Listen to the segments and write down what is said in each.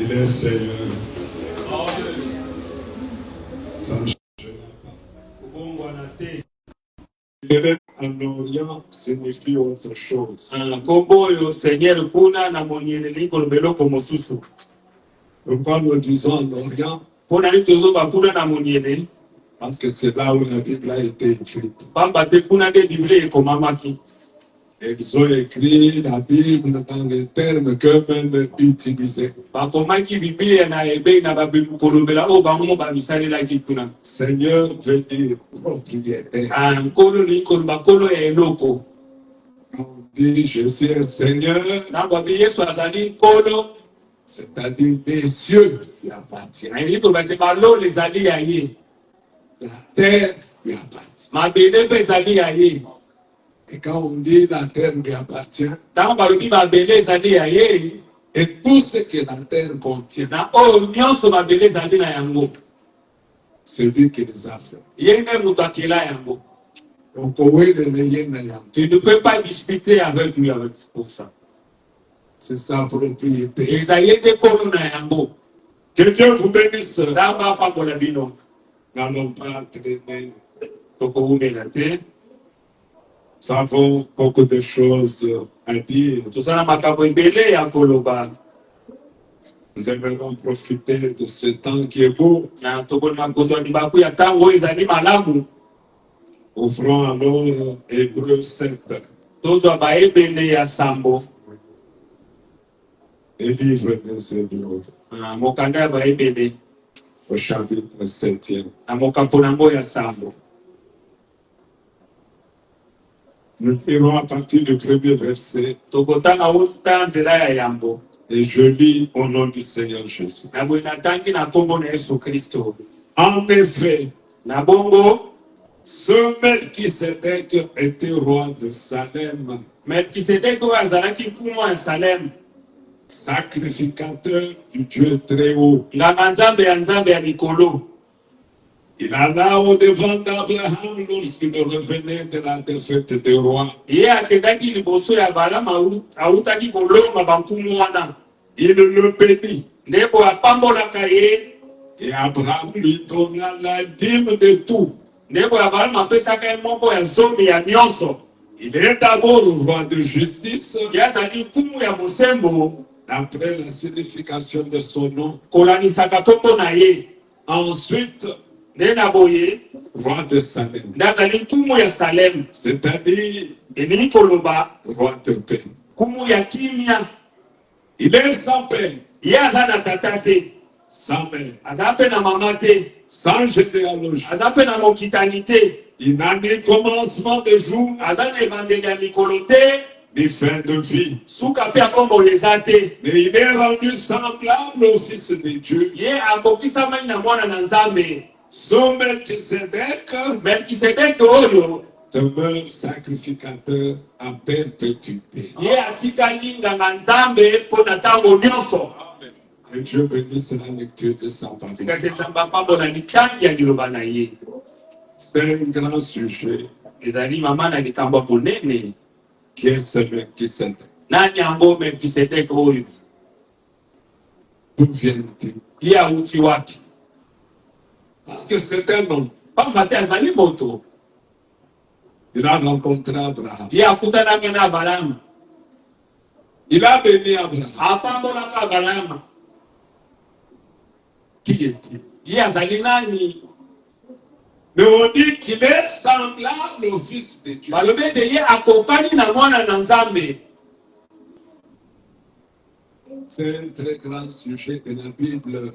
Il est Seigneur. Ça ne change pas. Il en Orient signifie autre chose. Pourquoi nous disons en Orient? Parce que c'est là où la Bible a été écrite. Ils ont écrit la Bible dans les termes qu'eux-mêmes utilisaient. Seigneur veut dire propriétaire. On dit je suis un Seigneur, c'est-à-dire les cieux lui appartiennent. La terre lui appartient. Et quand on dit la terre lui appartient, et tout ce que la terre contient, c'est lui qui les a fait. Donc, tu ne peux pas discuter avec lui pour ça. C'est sa propriété. Que Dieu vous bénisse. N'allons pas entraîner. Nous avons beaucoup de choses à dire. Nous aimerons profiter de ce temps qui est beau. Ouvrons alors Hébreux 7. Et livre des Hébreux. Au chapitre 7e. Nous tirons à partir du premier verset. Et je lis au nom du Seigneur Jésus. En effet, ce Melchisédek était roi de Salem, sacrificateur du Dieu très haut. Il alla au-devant d'Abraham lorsqu'il revenait de la défaite des rois. Il le bénit. Et Abraham lui donna la dîme de tout. Il est d'abord roi de justice, d'après la signification de son nom. Ensuite, roi de Salem, c'est-à-dire roi de paix. Il est sans père, sans mère, sans généalogie. Il n'a ni commencement de jour, ni fin de vie. Mais il est rendu semblable au Fils de Dieu. Son Melchisédek demeure sacrificateur à perpétuité. Que Dieu bénisse la lecture de sa parole. C'est un grand sujet. Qui est ce Melchisédek? D'où vient-il? Parce que c'est un homme. Il a rencontré Abraham. Il a béni Abraham. Qui est-il? Mais on dit qu'il est semblable au Fils de Dieu. C'est un très grand sujet de la Bible.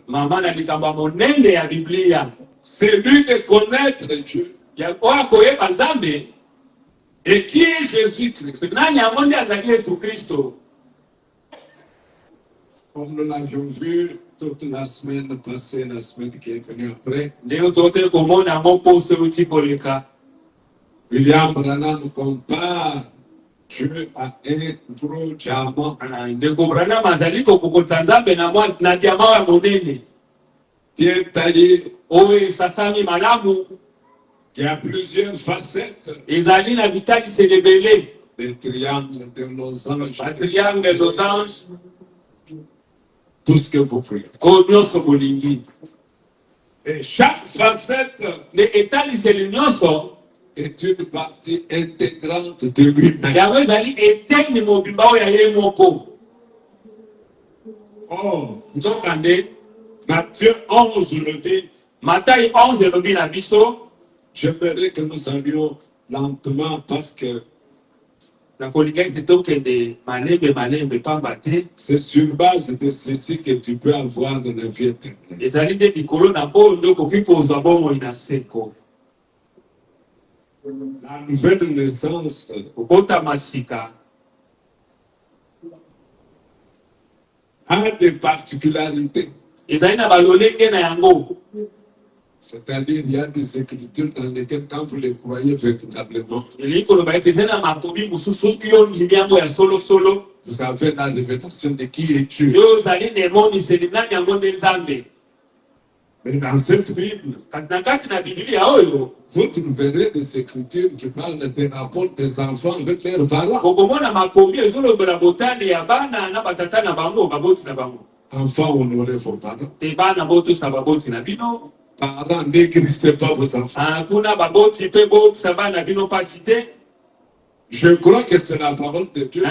C'est lui de connaître Dieu. Et qui est Jésus-Christ? Comme nous l'avions vu toute la semaine passée, la semaine qui est venue après, William Branham compare Dieu à un gros diamant bien taillé, qui a plusieurs facettes, des triangles de losange. tout ce que vous voulez. Et chaque facette est une partie intégrante de lui-même. Oh, Matthieu 11 le dit. J'aimerais que nous allions lentement parce que c'est sur base de ceci que tu peux avoir la vie éternelle. La nouvelle naissance a des particularités. C'est-à-dire, il y a des écritures dans lesquelles, quand vous les croyez véritablement, vous avez la révélation de qui est Dieu. Mais dans cette Bible, vous trouverez des écritures qui parlent des rapports des enfants avec leurs parents. Enfants, honorez vos parents. Parents, négligez pas vos enfants. Je crois que c'est la parole de Dieu.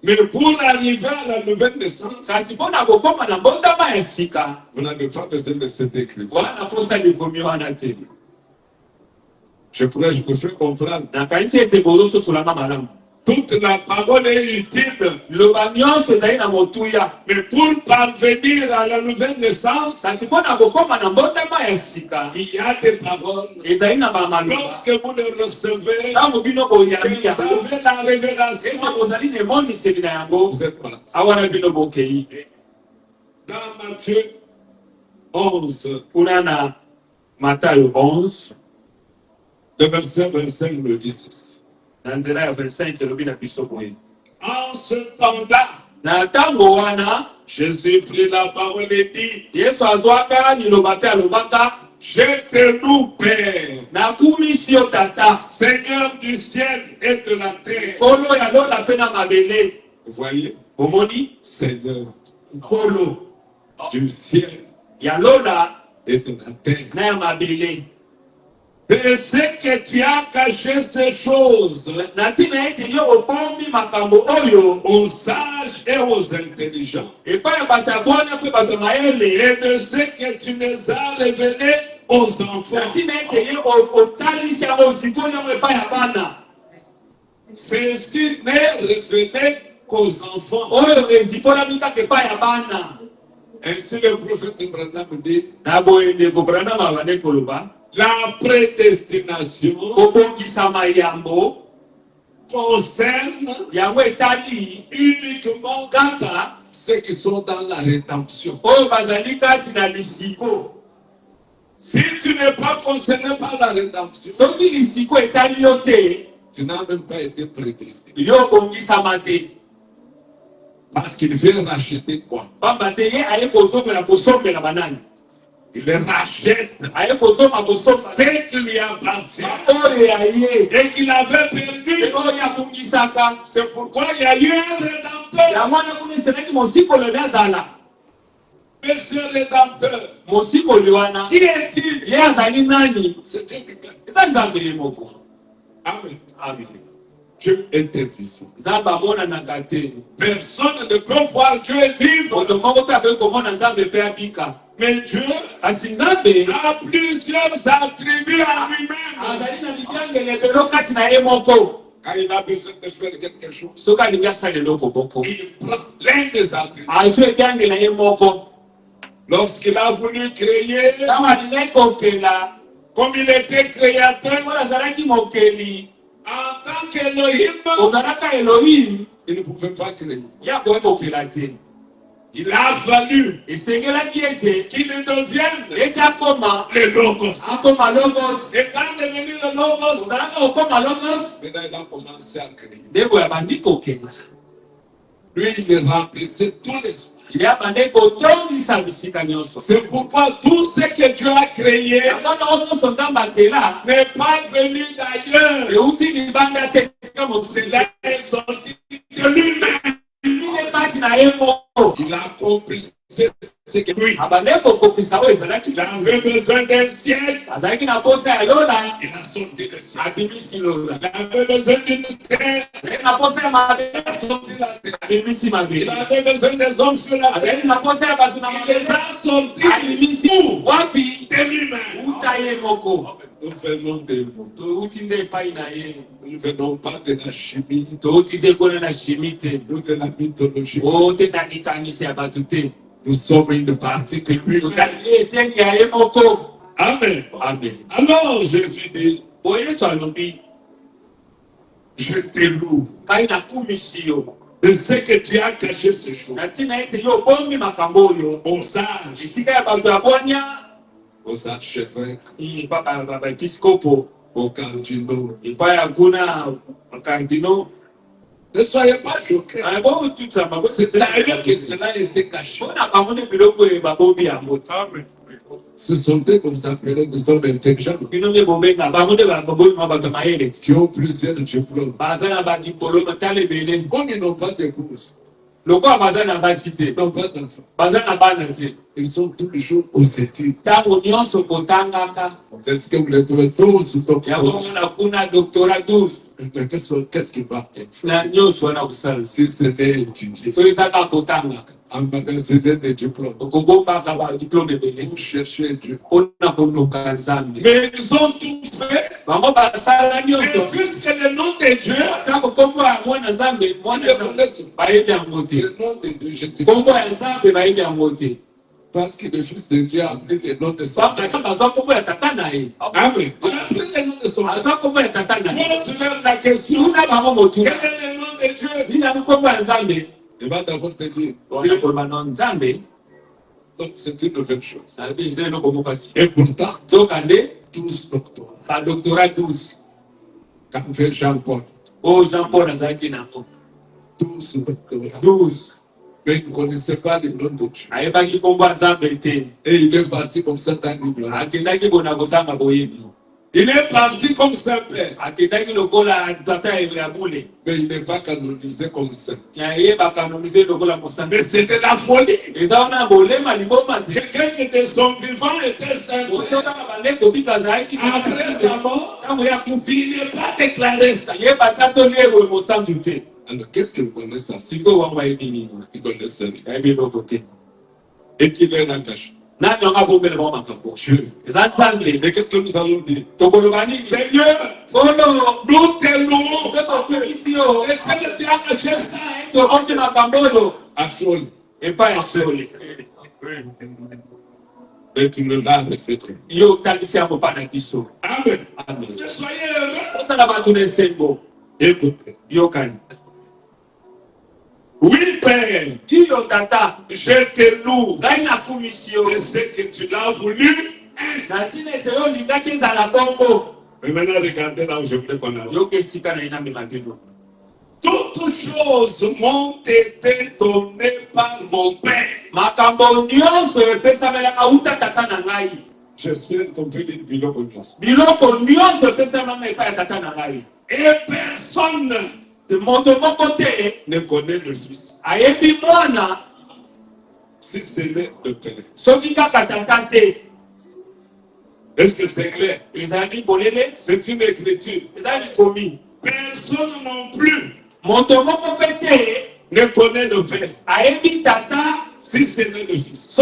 Mais pour arriver à la nouvelle naissance, vous n'avez pas besoin de cette écriture. Je crois que je me fais comprendre. Toute la parole est utile. Mais pour parvenir à la nouvelle naissance, il y a des paroles. Lorsque vous les recevez, vous avez la révélation. Vous êtes partis. Dans Matthieu 11, le verset 25 le 16. En ce temps-là, Jésus prit la parole et dit, je te loue, Père, Seigneur du ciel et de la terre. Vous voyez, Seigneur du ciel et de la terre. De ce que tu as caché ces choses aux sages et aux intelligents. Et de ce que tu les as révélés aux enfants. Ceci n'est révélé qu'aux enfants. Ainsi le prophète Branham dit, la prédestination concerne uniquement ceux qui sont dans la rédemption. Si tu n'es pas concerné par la rédemption, tu n'as même pas été prédestiné. Parce qu'il vient racheter quoi? Il les rachète ce qui lui appartient et qu'il avait perdu. C'est pourquoi il y a eu un rédempteur. Mais ce rédempteur, qui est-il? C'est Dieu lui-même. Amen. Dieu est invisible. Personne ne peut voir Dieu vivre. Mais Dieu a plusieurs attributs à lui-même. Quand il a besoin de faire quelque chose, il prend l'un des attributs. Lorsqu'il a voulu créer, comme il était créateur, en tant qu'Elohim, il ne pouvait pas créer. Il a fallu qu'il devienne le Logos. Et quand devenu le Logos, maintenant il a commencé à créer. Lui, il remplissait tout l'espace. C'est pourquoi tout ce que Dieu a créé n'est pas venu d'ailleurs. Cela est sorti de lui-même. Il a accompli ce que lui. Il avait besoin d'un ciel. Il a sorti le ciel. Il avait besoin d'une terre. Il a sorti la terre. Il avait besoin des hommes sur la terre. Il les a sortis de lui-même. Nous venons de vous. Nous ne venons pas de la chimie. Ou de la mythologie. Nous sommes une partie de lui-même. Amen. Amen. Alors Jésus dit, je te loue de ce que tu as caché ce jour aux archevêques, aux cardinaux. Ne soyez pas choqués. C'est d'ailleurs que cela a été caché. Ce sont eux comme s'appelait des hommes intelligents qui ont plusieurs diplômes. Comme ils n'ont pas d'épouse, ils n'ont pas d'enfants, ils sont toujours aux études. Est-ce que vous les trouvez tous mais qu'est-ce qui va? Si ce n'est étudier, emmagasiner des diplômes, vous cherchez Dieu. Mais ils ont tout fait. Et puisque le nom de Dieu, le nom de Dieu, je te dis. Parce que le Fils de Dieu a pris le nom de son Père. Amen. Il a pris le nom de son Père. Pose-leur la question. Quel est le nom de Dieu? Il va d'abord te dire. Donc c'est une nouvelle chose. Et pourtant, 12 doctorats. Quand fait Jean-Paul. Oh, Jean-Paul a 12 doctorats. Mais il ne connaissait pas le nom de Dieu. Et il est parti comme ça dans l'ignorance. Il est parti comme saint père. Mais il n'est pas canonisé comme saint. Mais c'était la folie. Quelqu'un qui était son vivant était saint. Après sa mort, il n'est pas déclaré ça. Alors, qu'est-ce que vous connaissez ça? Il connaît ça. Et qu'il est attaché. Dieu. Et qu'est-ce que nous allons dire? Seigneur, nous te louons. Et ce que tu as caché ça, à Chol. Et pas à Chol. Mais tu ne l'as fait. Amen. Amen. Soyez heureux. Écoutez. Oui, Père, je te loue de ce que tu l'as voulu. Mais maintenant, regardez là où je voulais qu'on aille. Toutes choses m'ont été données par mon Père. J'espère qu'on peut dire biloko nyonso. Et personne de mon côté ne connaît le Fils. Si c'est le Père. Est-ce que c'est clair? C'est une écriture. Personne non plus ne connaît le Père. Si c'est le Fils.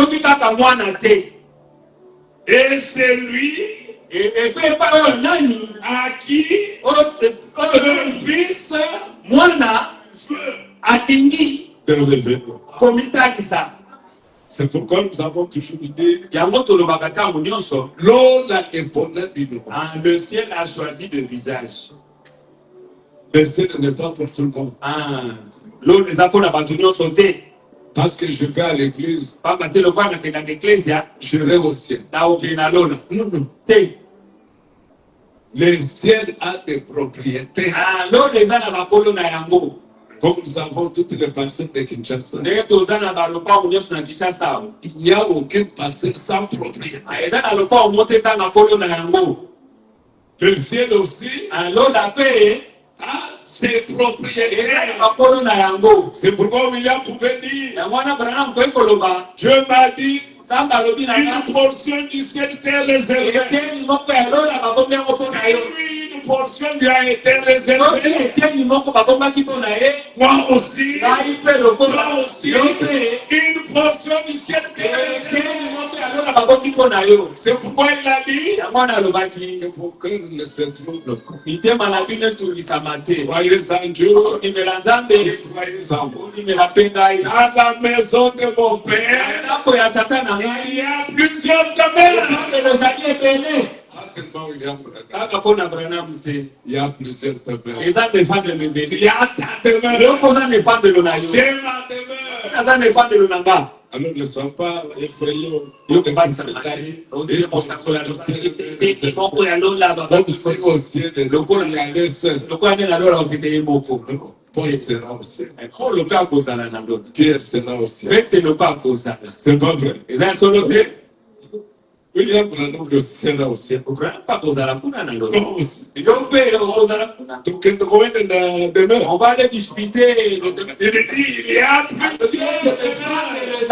Et c'est lui à qui le Fils veut révéler. C'est pourquoi nous avons toujours dit le ciel a choisi de visage. Le ciel n'est pas pour tout le monde. Parce que je vais à l'église, je vais au ciel. Non, non. Le ciel a des propriétés. Comme nous avons toutes les parcelles de Kinshasa, il n'y a aucune parcelle sans propriété. Le ciel aussi a ses propriétaires. C'est pourquoi William pouvait dire, Dieu m'a dit, une portion du ciel était réservée. Une portion lui a été réservée. Moi aussi. Toi aussi. Une portion du ciel était réservée. C'est pourquoi il a dit qu'il faut que ne se trouble. Croyez en Dieu. Croyez en vous. Dans la maison de mon père, il y a plusieurs demeures. Seulement William Branham. Il y a plusieurs demeures. Il y a ta demeure. J'ai ma demeure. Alors ne sois pas effrayé. Paul sera au ciel. Pierre sera au ciel. C'est pas vrai. William Branham le sera au ciel. On va aller discuter. Il dit, il y a plusieurs demeures.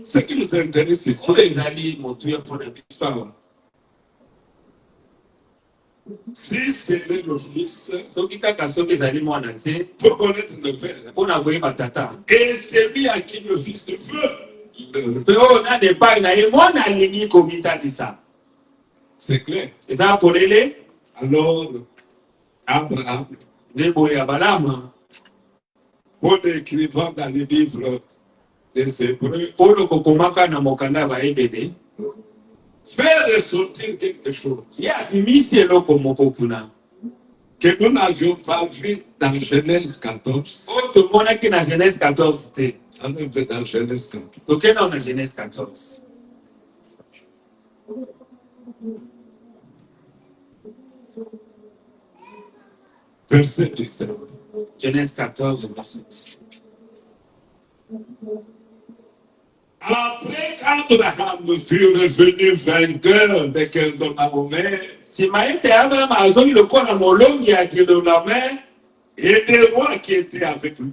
Ce qui nous intéresse ici, si c'est le fils, pour connaître le père, et c'est lui à qui le fils veut. C'est clair. Alors, Abraham, Paul écrivant dans les livres des Hébreux, faire ressortir quelque chose que nous n'avions pas vu dans Genèse 14. On est dans Genèse 14. Verset 17. Genèse 14, verset 17. Après qu'Abraham fut revenu vainqueur de Kedorlaomer, et des rois qui étaient avec lui,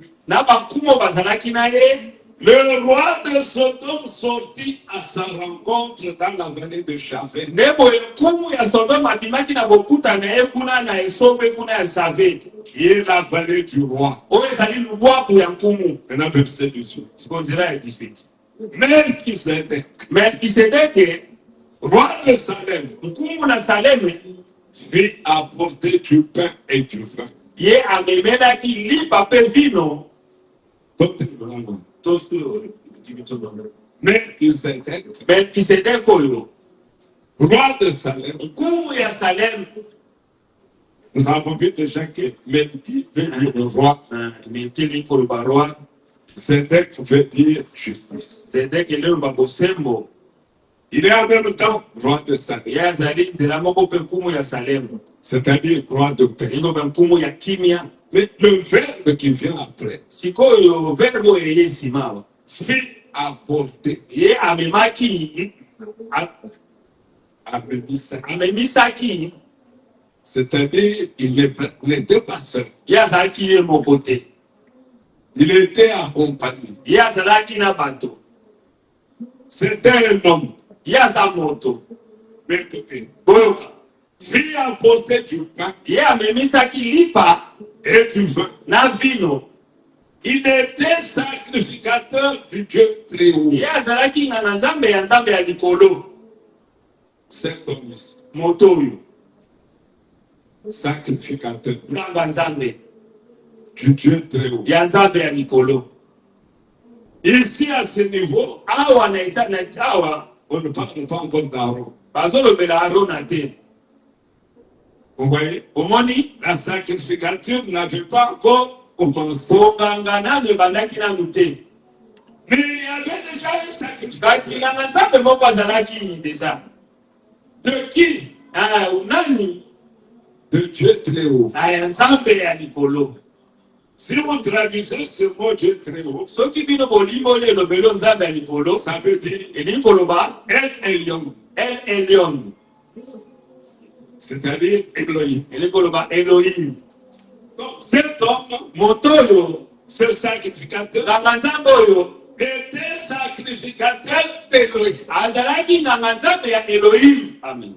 le roi de Sodome sortit à sa rencontre dans la vallée de Chavé. Qui est la vallée du roi. Maintenant, verset 18. Melchisedec, roi de Salem, fit apporter du pain et du vin. Melchisedec, roi de Salem. Nous avons vu déjà que Melchi veut dire le roi. Sedec veut dire justice. Il est en même temps roi de Salem. C'est-à-dire roi de paix. Mais le verbe qui vient après, fit apporter. C'est-à-dire, il n'était pas seul. Il était accompagné. C'était un homme. Mais écoutez, fit apporter du pain et du vin. Il était sacrificateur du Dieu très haut. Cet homme ici, sacrificateur du Dieu très haut. Ici, à ce niveau, on ne parle pas encore d'Aaron. Vous voyez, la sacrificature n'avait pas encore commencé. Mais il y avait déjà une sacrificature. De qui? De Dieu très haut. Si vous traduisez ce mot Dieu très haut, ça veut dire El Elyon. c'est-à-dire Elohim. Elikoloba Elohim. Donc cet homme, Motoyo. ce sacrificateur, Nganzambe oyo. était sacrificateur d'Elohim. Azalaki nganzambe ya Elohim. Amen.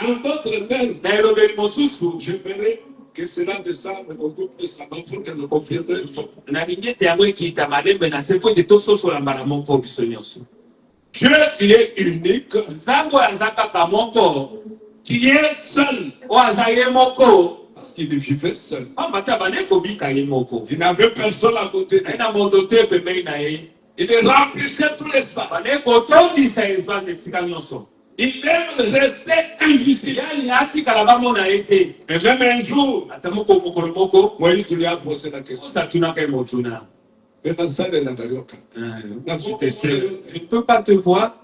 En d'autres termes, Na elobeli mosusu. j'aimerais que cela descende beaucoup plus avant pour que nous comprenions une fois. Nalingi ete yango ekita malembe na se po ete tososola mbala moko biso nyonso. Dieu qui est unique, Nzambe oyo aza kaka moko. qui est seul, Oyo aza ye moko. parce qu'il vivait seul. Pamba te abandaki kobika ye moko. Il n'avait personne à côté de lui. Aye na moto te pembeni na ye. Il remplissait tout l'espace. Abandaki kotondisa evanda esika nyonso. Il aime rester invisible. Yani atikala bamona ye te. Et même un jour, Ata moko mokolo moko. Moïse lui a posé la question. Osatunaka ye motuna. Et dans ça, il a dit, Tu te sais, je ne peux pas te voir.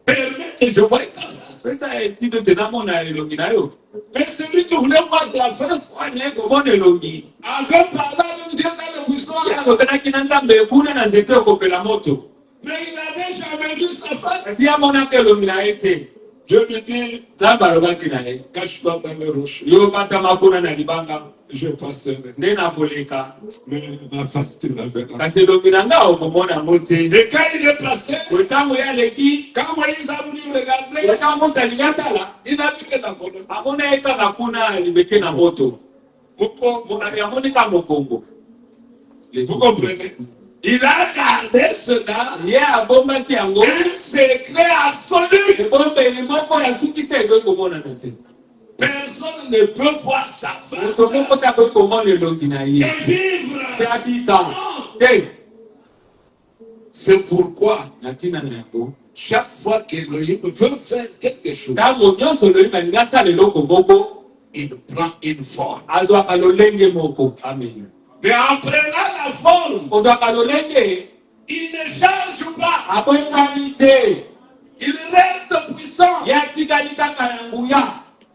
permets que je voie ta face. C'est ça, tu ne te demandes à Elongi na yo. Mais celui qui voulait voir la face Wane komona Elongi. avait parlé avec Dieu dans le buisson. Yakobenaki na Nzambe kuna na nzete okopela moto. Mais il n'avait jamais vu sa face. Kasi amonaka Elongi na ye te. Je lui dis, Nzambe alobaki na ye. cache-toi dans les roches. Yo batama kuna na libanga. Je passerai. Nde nakoleka. Mais ma face, tu la verras. Kasi Elongi na nga okomona ngo te. Et quand il est passé, Ntango ye aleki. quand Moïse a voulu regarder, Ntango mosali atala. il n'a vu que la colonne. Amona ye kaka kuna libeke na moto. Amoni ka mokongo. Vous comprenez? Il a gardé cela. Ye abombaki yango. Un secret absolu. Ebombeli moko ya sukisa ekoki komonana te. Personne ne peut voir sa face Moto moko te akoki komona elongi na ye. et vivre. Te abika te. C'est pourquoi Na ntina na yango. chaque fois qu'Elohim veut faire quelque chose, Ntango nyonso Elohim alingi asala eloko moko, il prend une forme. azwaka lolenge moko. Amen. Mais en prenant la forme, Kozwaka lolenge, il ne change pas. abombami te. Il reste puissant. Ye atikali kaka na nguya.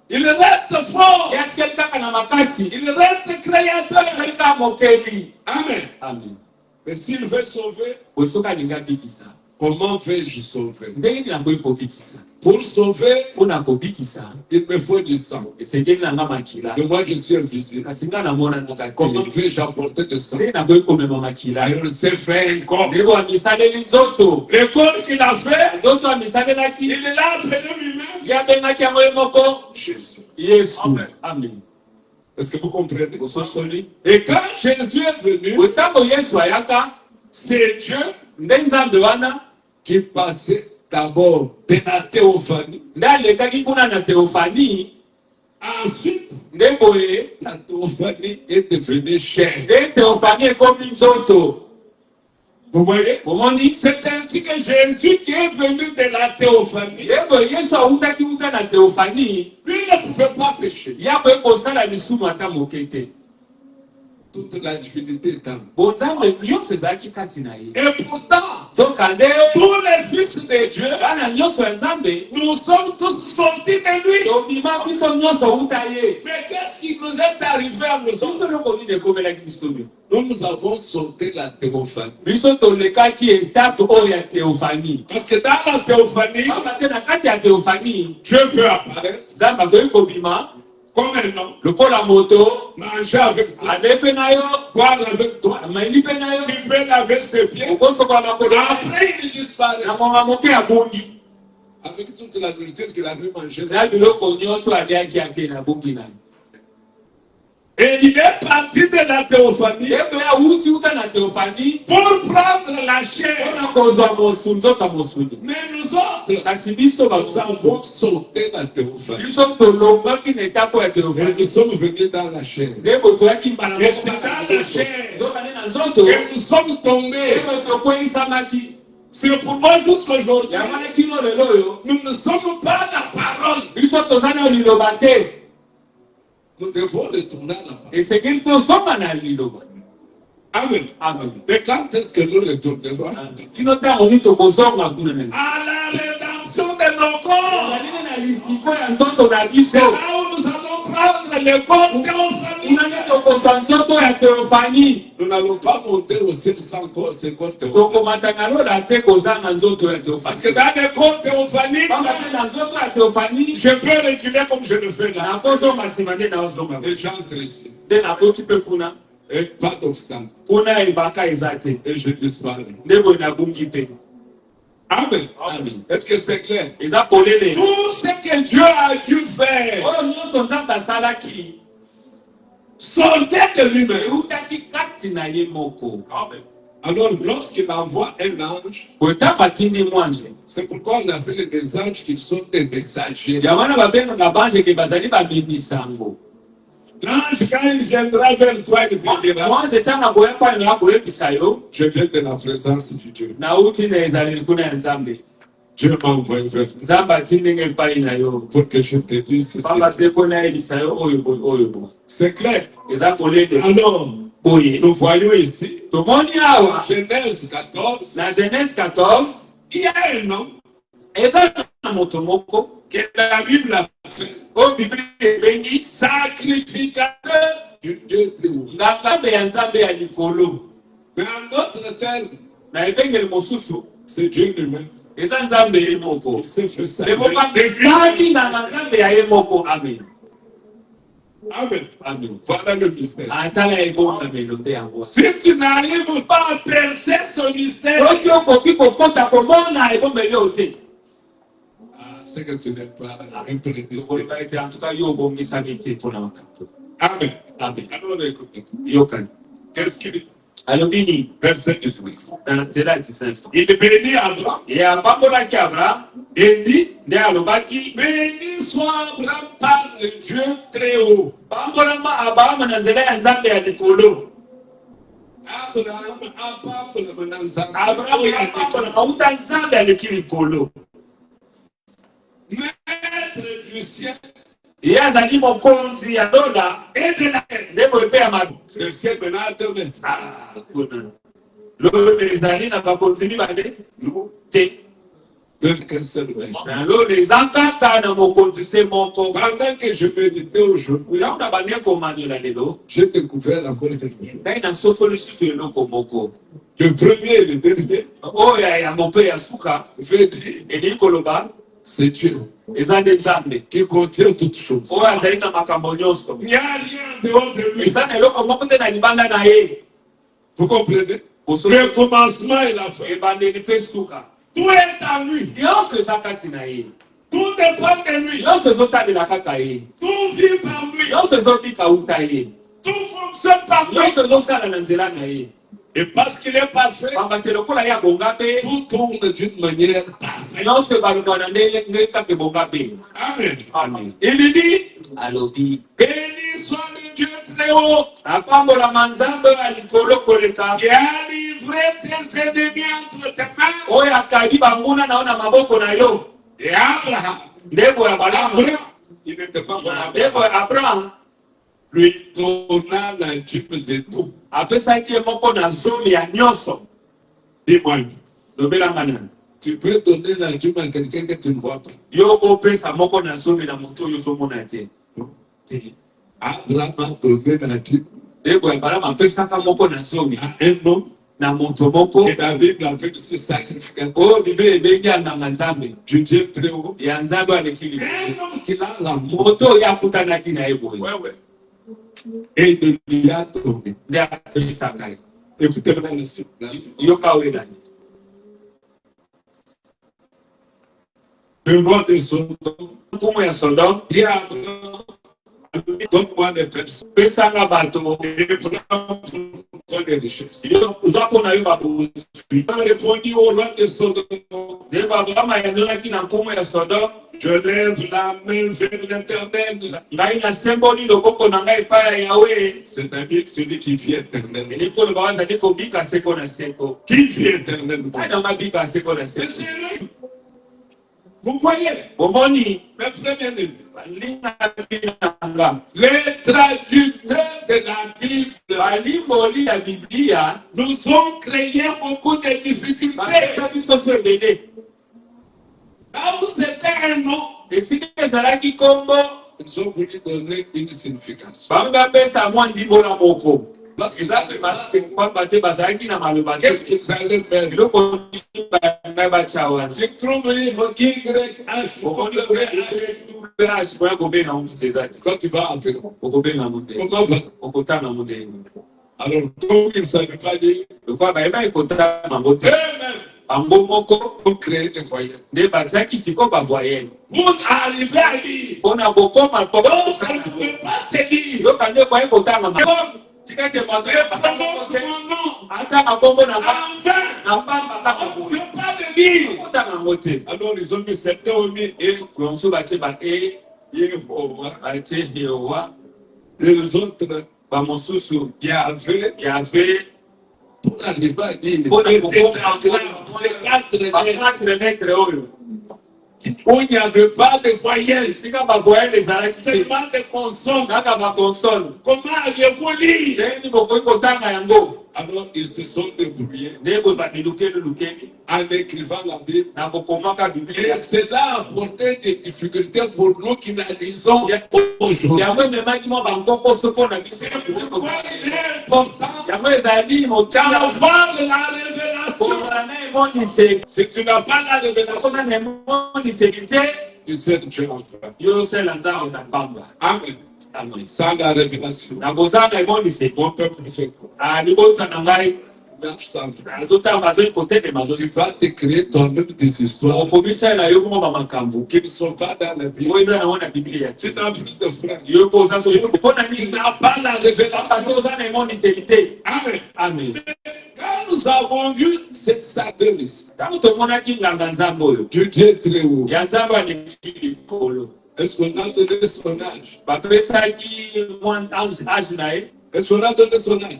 Il reste fort. Ye atikali kaka na makasi. Il reste créateur. Atikali kaka mokeli. Amen. Amen. Mais s'il veut sauver, Soki alingi abikisa, comment vais-je sauver? ndenge nini yango ekobikisa? Pour sauver, Mpona kobikisa, il me faut du sang. esengeli na nga makila. Mais moi, je suis invisible. Kasi nga namonanaka Comment te. vais-je apporter du sang? Ndenge nango ekomema makila. Alors, il s'est fait un corps. Ndenge amisaleli nzoto. Le corps qu'il a fait, Nzoto amisalelaki. il l'a appelé lui-même Ye abengaki yango ye moko. Jésus. Yesu. Amen. Amen. Est-ce que vous comprenez? Ososoli. Et quand Jésus est venu, Ntango Yesu ayaka, c'est Dieu nde Nzambe wana, qui passait d'abord de la théophanie. nde alekaki kuna na Théophanie. Ensuite, Nde boye, la théophanie est devenue chair. nde Théophanie ekomi nzoto. Vous voyez? Omoni? C'est ainsi que Jésus qui est venu de la théophanie, Nde boye Yesu awutaki wuta na Théophanie. lui ne pouvait pas pécher. Ye akoki kosala lisumu ata moke te. Toute la divinité est en lui. Bonzambe nyonso ezalaki kati na ye. Et pourtant, Nzoka nde tous les fils de Dieu, bana nyonso ya Nzambe nous sommes tous sortis de lui. tobima biso nyonso wuta ye. Mais qu'est-ce qui nous est arrivé à nous Biso autres? loko nini ekomelaki biso yo? Nous avons sauté la théophanie. Biso tolekaki etape oyo ya Théophanie. Parce que dans la théophanie, Pamba te na kati ya Théophanie, Dieu peut apparaître Nzambe akoki kobima comme un homme, lokola moto, manger avec toi, ande mpe na yo, boire avec toi, amaindi mpe na yo, tu peux laver ses pieds. okosokola makolo Après, il disparaît na monga moke abongi. avec toute la nourriture qu'il avait mangée. Na biloko nyonso aliaki ake na bongi na ye. Et il est parti de la théophanie Yebe awuti uta na Théophanie pour prendre la chair. mpona kozwa mosu nzoka mosuni. Mais nous autres, Kasi biso nous bakusa avons sauté la théophanie. biso tolongaki na etape ya Et Théophanie. nous sommes venus dans la chair. Nde botoyaki mbala Et c'est dans la chair nzoka nde na nzoto que nous sommes tombés. ebe tokweyisamaki. C'est pourquoi jusqu'aujourd'hui, Yango wana kino lelo oyo nous ne sommes pas la parole. biso toza na liloba te. Nous devons retourner à la parole. Esengeli tozonga na liloba. Amen. Amen. Mais quand est-ce que nous retournerons? Kino ntango nini tokozonga kuna na À la rédemption de nos corps. ezali na lisiko ya nzoto na biso. C'est là où nous allons prendre le corps théophanique. Nous n'allons pas monter au ciel sans corps, c'est corps Parce Parce que dans les corps théophaniques, je peux reculer comme je le fais là. Et j'entre ici. Et pas d'obstacle. Et je disparais. Amen. Amen. Est-ce que c'est clair? Tout Tout ce que Dieu a dû faire sortait de lui-même. Amen. Alors, lorsqu'il envoie un ange, c'est pourquoi on appelle les anges qui sont des messagers. L'ange, quand il viendra vers toi, il te dira, je viens de la présence de Dieu. Dieu m'a envoyé vers toi pour que je te dise ceci. C'est clair. Alors, nous voyons ici, dans Genèse 14, il y a un homme que la Bible appelle sacrificateur du Dieu très haut. Mais en d'autres termes, c'est Dieu lui-même. Il s'est fait ça. Amen. Voilà le mystère. Si tu n'arrives pas à percer ce mystère, c'est que tu n'es pas un prédestiné. Amen. Alors écoutez. Qu'est-ce qu'il dit? Verset 19. Il bénit Abraham. Et dit, béni soit Abraham par le Dieu très haut. Abraham maître du ciel et de la terre. Le ciel maintenant a 2 mètres. Qu'un seul mètre. Pendant que je méditais aujourd'hui, j'ai découvert encore quelque chose. Le premier et le dernier, je vais dire, c'est Dieu qui contient toutes choses. Il n'y a rien dehors de lui. Vous comprenez? Le commencement et la fin. Tout est en lui. Tout dépend de lui. Tout vit par lui. Tout fonctionne par lui. Et parce qu'il est parfait, tout tourne d'une manière parfaite. Amen. Il dit, béni soit le Dieu très haut, qui a livré tes ennemis entre tes mains. Et Abraham, il n'était pas comme Abraham, lui donna la dîme de tout. Dis-moi, tu peux donner la dîme à quelqu'un que tu ne vois pas. Abraham a donné la dîme à un homme que la Bible appelle ce sacrificateur du Dieu très haut. Un homme qui a la moto. Ouais. Et il lui a donné. Écoutez maintenant le suite. Le roi de Sodome dit à Abraham, donne-moi des personnes et prends les richesses. Il a répondu au roi de Sodome, je lève la main vers l'Éternel. C'est-à-dire celui qui vit éternellement. Qui vit éternellement? Mais c'est lui. Vous voyez, mes frères bien-aimés, les traducteurs de la Bible nous ont créé beaucoup de difficultés. Là où c'était un nom, Ils ont voulu donner une signification. Parce que ça, Qu'est-ce qu'ils allaient mettre? Tu trouves quand tu vas en Pérou. Comment va? Alors, comme ils ne savaient pas dire, eux-mêmes, pour créer des voyelles. Pour arriver à lire. Donc, ça ne pouvait pas se lire. Et prononce mon nom. Enfin, on ne peut pas le lire. Alors, ils ont mis certains ont mis Yehovah. Les autres, Yahvé. Pour arriver à dire, pour les quatre lettres, où il n'y avait pas de voyelles, seulement des consonnes. Comment allez-vous lire? Alors ils se sont débrouillés en écrivant la Bible. Et cela a apporté des difficultés pour nous qui la lisons aujourd'hui. C'est pourquoi il est important d'avoir la révélation. Si tu n'as pas la révélation, tu sais que tu es en train. Amen. Sans la révélation, mon peuple se marche sans foi. Tu vas te créer toi-même des histoires qui ne sont pas dans la Bible. Tu n'as plus de frères. Tu n'as pas la révélation. Amen. Quand nous avons vu cette satellite du Dieu très haut, est-ce qu'on a donné son âge? Est-ce qu'on a donné son âge?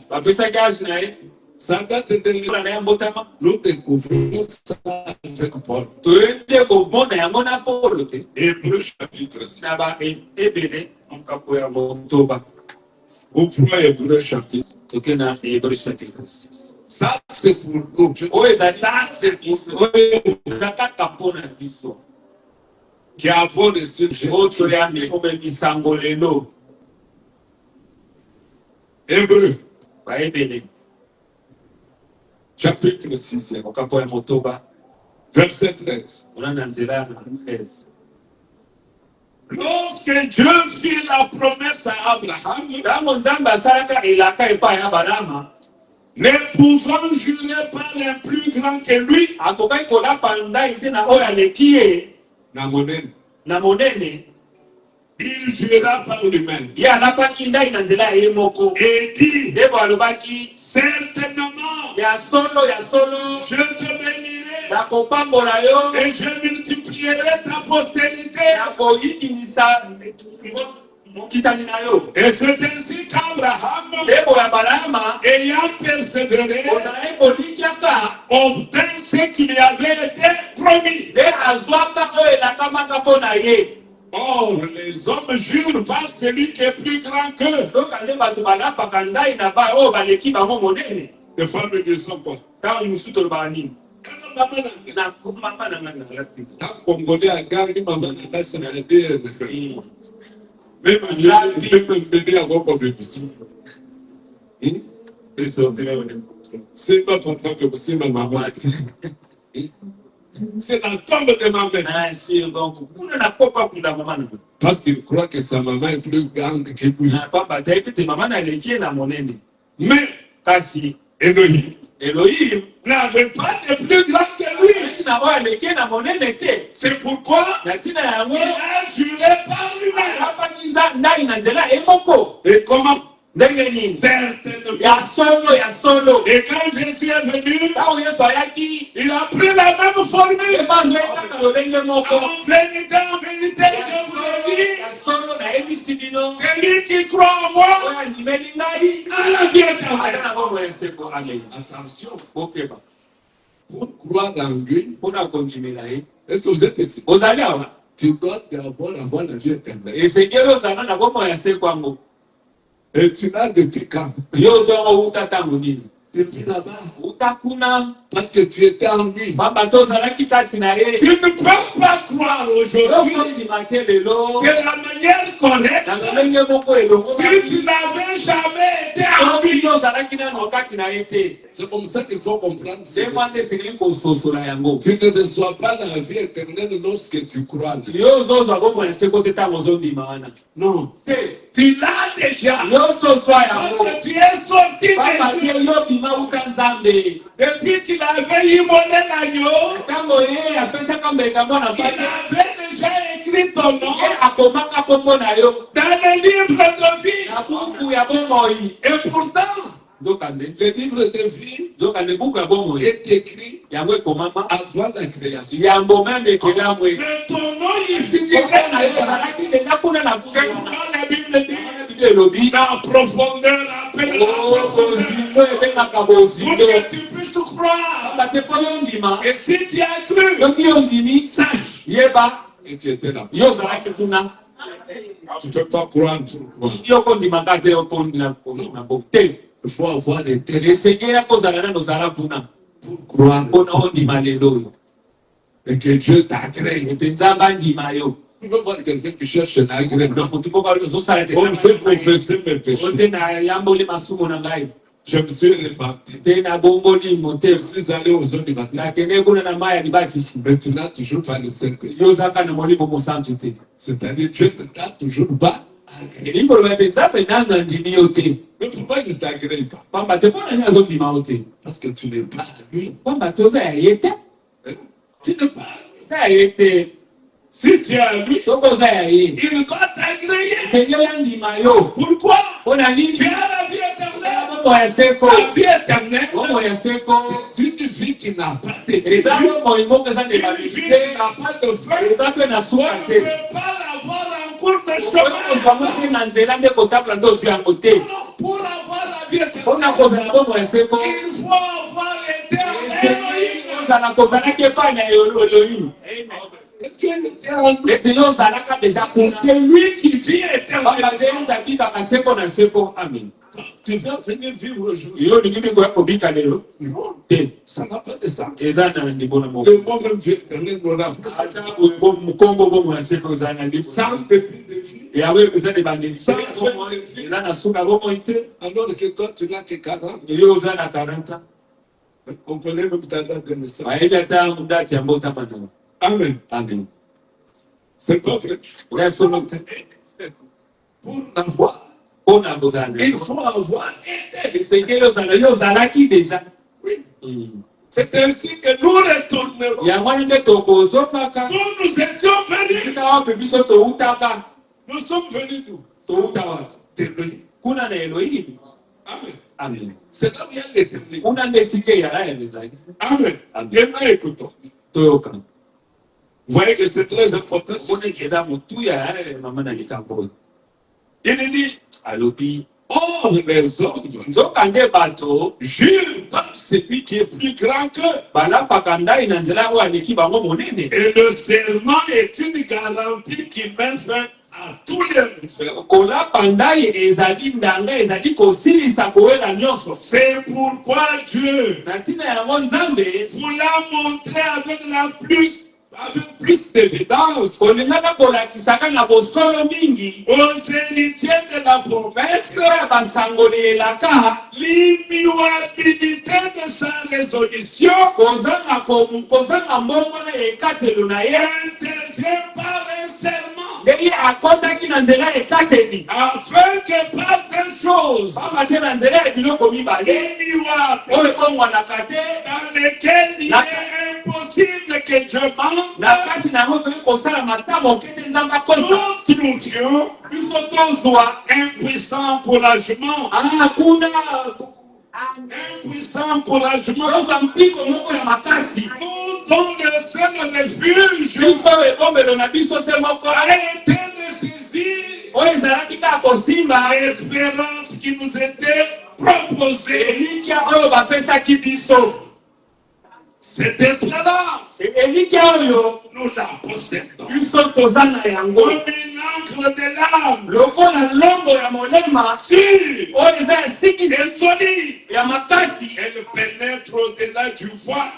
Ça date de nous découvrons ça avec Paul. Hébreux chapitre 6. Ouvrons Hébreux chapitre 6. Ça c'est pour nous. Ça c'est pour nous. Qui avons reçu Hébreux chapitre 6, verset 13. Lorsque Dieu fit la promesse à Abraham, ne pouvant jurer par un plus grand que lui, il jura par lui-même. Et dit, certainement, je te bénirai et je multiplierai ta postérité. Et c'est ainsi qu'Abraham, ayant persévéré, obtint ce qui lui avait été promis. Or, les hommes jurent par celui qui est plus grand qu'eux. Les femmes ne sont pas. Tant Congolais a gagné maman nana c'est la DN. Même bébé a encore bénéficié. C'est pas pour toi que c'est ma maman. C'est la tombe de ma mère. Parce qu'il croit que sa maman est plus grande que lui. Mais Elohim n'avait pas de plus grand que lui. C'est pourquoi il a juré par lui-même. Et comment? Certainement. Et quand Jésus est venu, il a pris la même formule. En vérité, je vous le dis, celui qui croit en moi a la vie éternelle. Attention. Pour croire en lui, est-ce que vous êtes ici? Tu dois d'abord avoir la vie éternelle. Et tu l'as depuis quand? depuis là-bas. utakuna Parce que tu étais en lui. kwamba tozalaki kati na ye Tu ne peux pas croire aujourd'hui okondima te lelo de la manière correcte na ndenge moko elongo si tu n'avais jamais été en soki lui. tozalaki nano kati na ye te C'est comme ça qu'il faut comprendre. nde mwa nde esengeli kososola yango Tu ne reçois pas la vie éternelle lorsque tu crois. yo ozozwa bomoi ya seko te ntango ozondima wana Non. te Tu l'as déjà. yo sozwa Parce yango que tu es sorti pamba de Dieu. te yo bima uta nzambe Depuis qu'il avait immolé l'agneau, ntango ye apesaka mbeka mwana il mpate avait déjà écrit ton nom ye akomaka kombo na yo dans le livre de vie. na buku ya bomoi Et pourtant, nzokande Le livre de vie nzokande buku ya bomoi est écrit yango ekomama avant la création. yambo meme ekelamwe mais ton nom il kombo na yo figurait. ezalaki deja kuna na buku C'est wana pourquoi la Bible dit bible elobi la profondeur appelle la profondeur. ozindo ebengaka Pour bozindo que tu puisses croire. pamba te mpo yo ndima Et si tu as cru, soki yo ndimi sache. yeba Et tu étais là. yo ozalaki kuna Tu ne peux pas croire pourquoi. yo kondimaka te okondina bo te Il faut avoir l'intérêt esengeli kozala nano ozala kuna pour croire. mpona ondima lelo oyo Et que Dieu t'agrée. ete nzambe andima yo Tu veux voir quelqu'un qui cherche un agrément. motu moko ozosala te On fait confesser mes péchés. te nayamboli masumu na ngai Je me suis répandu. te nabomboli Je motema suis allé aux eaux du matin. nakende kuna na mai ya libatisi Mais tu n'as toujours pas le Saint-Esprit. yo ozaka na molimo mosantu te C'est-à-dire Dieu ne t'a toujours pas agréé. elingi koloba ete nzambe nano andimi yo te Mais pourquoi il ne t'agrée pas? pamba te mpo nani azondima yo te Parce que tu n'es pas à lui. pamba te oza ya ye te Hein? Tu n'es pas à lui. oza ya ye te Si tu es à lui, soki oza ya ye il doit t'agréer. esengeli andima yo Pourquoi? mpo na nini Tu as la vie éternelle. bomoi ya seko La vie éternelle, bomoi ya seko C'est une vie qui n'a pas de eza début. bomoi moko eza une vie ndebabisi qui te n'a pas de fin. eza mpe na On suka ne te peut pas l'avoir en cours de ozwango chemin. te na nzela nde kotambola nde ozwi yango te Pour avoir la vie mpona éternelle, kozala bomoi ya seko il faut avoir l'éternel. ozala kozalaki epai na elohim Et tu étais en lui. ete yo ozalaka deja C'est lui qui vit éternellement. pamba te ozabikaka seko na seko amen Tu vas venir vivre aujourd'hui. yo olingi mingi oya kobika lelo Non, te ça n'a pas de sens. eza na ndimbo na moko Le mot même vie éternelle n'aura pas de ata sens. mokongo bomoi ya seko ozala na ndimbo Sans début de vie. yango eza ebandeli eza na suka bomoi te Alors que toi, tu n'as que 40. yo oza na 40 ans On connaît même ta date de naissance. bayebi ata date ya mbotama na Amen. amen C'est pas vrai. oya solo te Pour l'avoir, mpo na kozala na il yo faut avoir été. esengeli ozala yo ozalaki deja Oui. C'est ainsi que nous retournerons. yango wana nde tokozongaka D'où nous étions venus. tika wapi biso toutaka Nous sommes venus d'où? touta wapi D'Élohim. kuna na elohim Amen. amen C'est là où il y a l'éternité. kuna nde esika eyala ya ezali Amen. Amen. Maintenant, écoutons. toyoka Vous voyez que c'est très important. moneki eza motuya ya mama na likambo oyo Il dit, alobi or les hommes nzokande bato jurent par celui qui est plus grand qu'eux. balapaka ndai na nzela oyo aleki bango monene Et le serment est une garantie qui met fin à tous les méfaits. kolapa ndai ezali ndanga ezali kosilisa kowela nyonso C'est pourquoi Dieu na ntina yango nzambe vous l'a montré avec plus d'évidence kolingaka kolakisaka na bosolo mingi aux héritiers de la promesse ya basangoli elaka l'immuabilité de sa résolution kozanga mbongo na ekatelo na ye intervient par un serment nde ye akɔtaki na nzela ya ekateli afin que par des choses pamba te na nzela ya biloko mibale immuables oyo ekongwanaka te dans lesquelles il est impossible que Dieu na mente, kati na yango ekoki kosalama ta moke te nzambe akosa nous trouvions biso tozwa impuissant pour l'agement, kuna impuissant pour l'agement, tozwa mpiko moko ya makasi nous dont le seul refuge biso ebombelo na biso se moko a été de saisir oyo ezalaki kaka kosimba l'espérance qui nous était proposée. elikya oyo bapesaki biso Cette espérance nous la possédons. Comme Comme une encre de l'âme. Si Et solide. Elle pénètre au-delà du voile.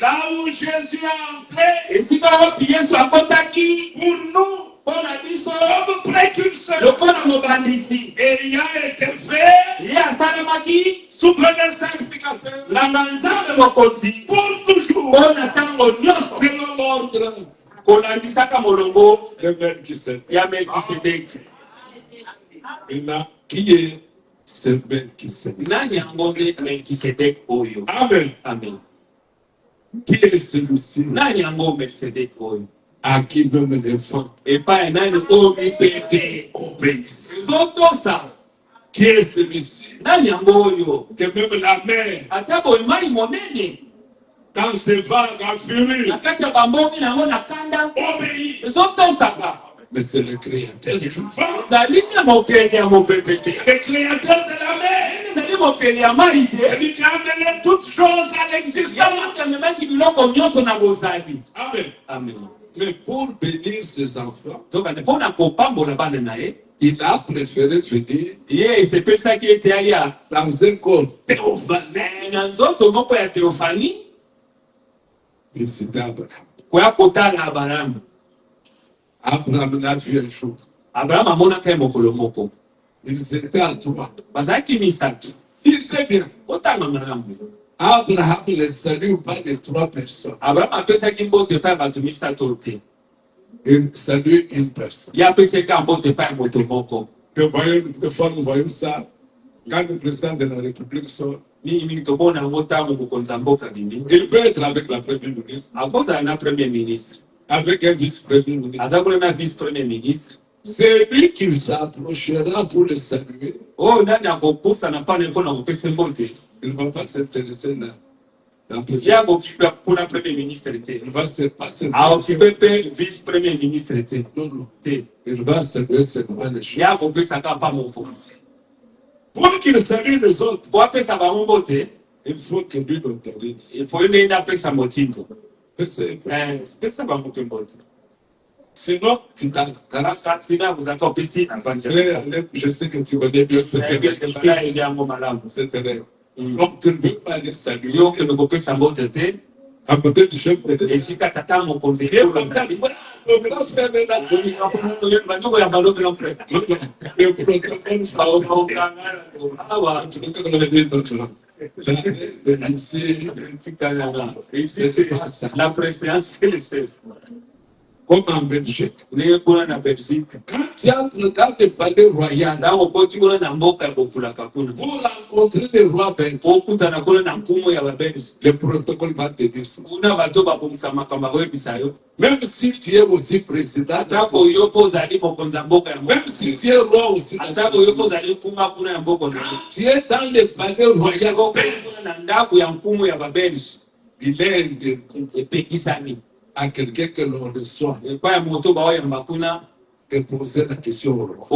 Là où Jésus est entré, pour nous, comme précurseur, et a été fait souverain sacrificateur pour toujours, selon l'ordre de Melchisedec. Maintenant, qui est ce Melchisedec? Amen. Amen. Qui est celui-ci à qui même les femmes obéissent? Qui est celui-ci que même la mer, dans ses vagues en furie, obéit? Mais c'est le créateur du vent, le créateur de la mer. C'est lui qui a amené toutes choses à l'existence. Amen. Amen. Mais pour bénir ses enfants, il a préféré venir dans un corps théophane, visiter Abraham. Abraham l'a vu un jour. Ils étaient à trois. Il sait bien. Abraham ne salue pas les trois personnes. Il salue une personne. Des fois, nous voyons ça. Quand le président de la République sort, il peut être avec la première ministre, avec un vice-premier ministre. C'est lui qui s'approchera pour le saluer. Il ne va pas s'intéresser là. Il va se passer. Non. Il va s'adresser devant les choses. Pour qu'il salue les autres, il faut que lui l'autorise. Sinon, tu t'arrêtes. Je sais que tu connais bien cette règle. Donc, tu ne peux pas aller saluer à côté du chef de l'État. Ton grand frère est là. La présidence, c'est le chef. Comme en Belgique. Quand tu entres dans le palais royal pour rencontrer le roi belge, le protocole va te dire ça. Même si tu es aussi président, même si tu es roi aussi, tu es dans le palais royal, il est interdit à quelqu'un que l'on reçoit de poser la question au roi.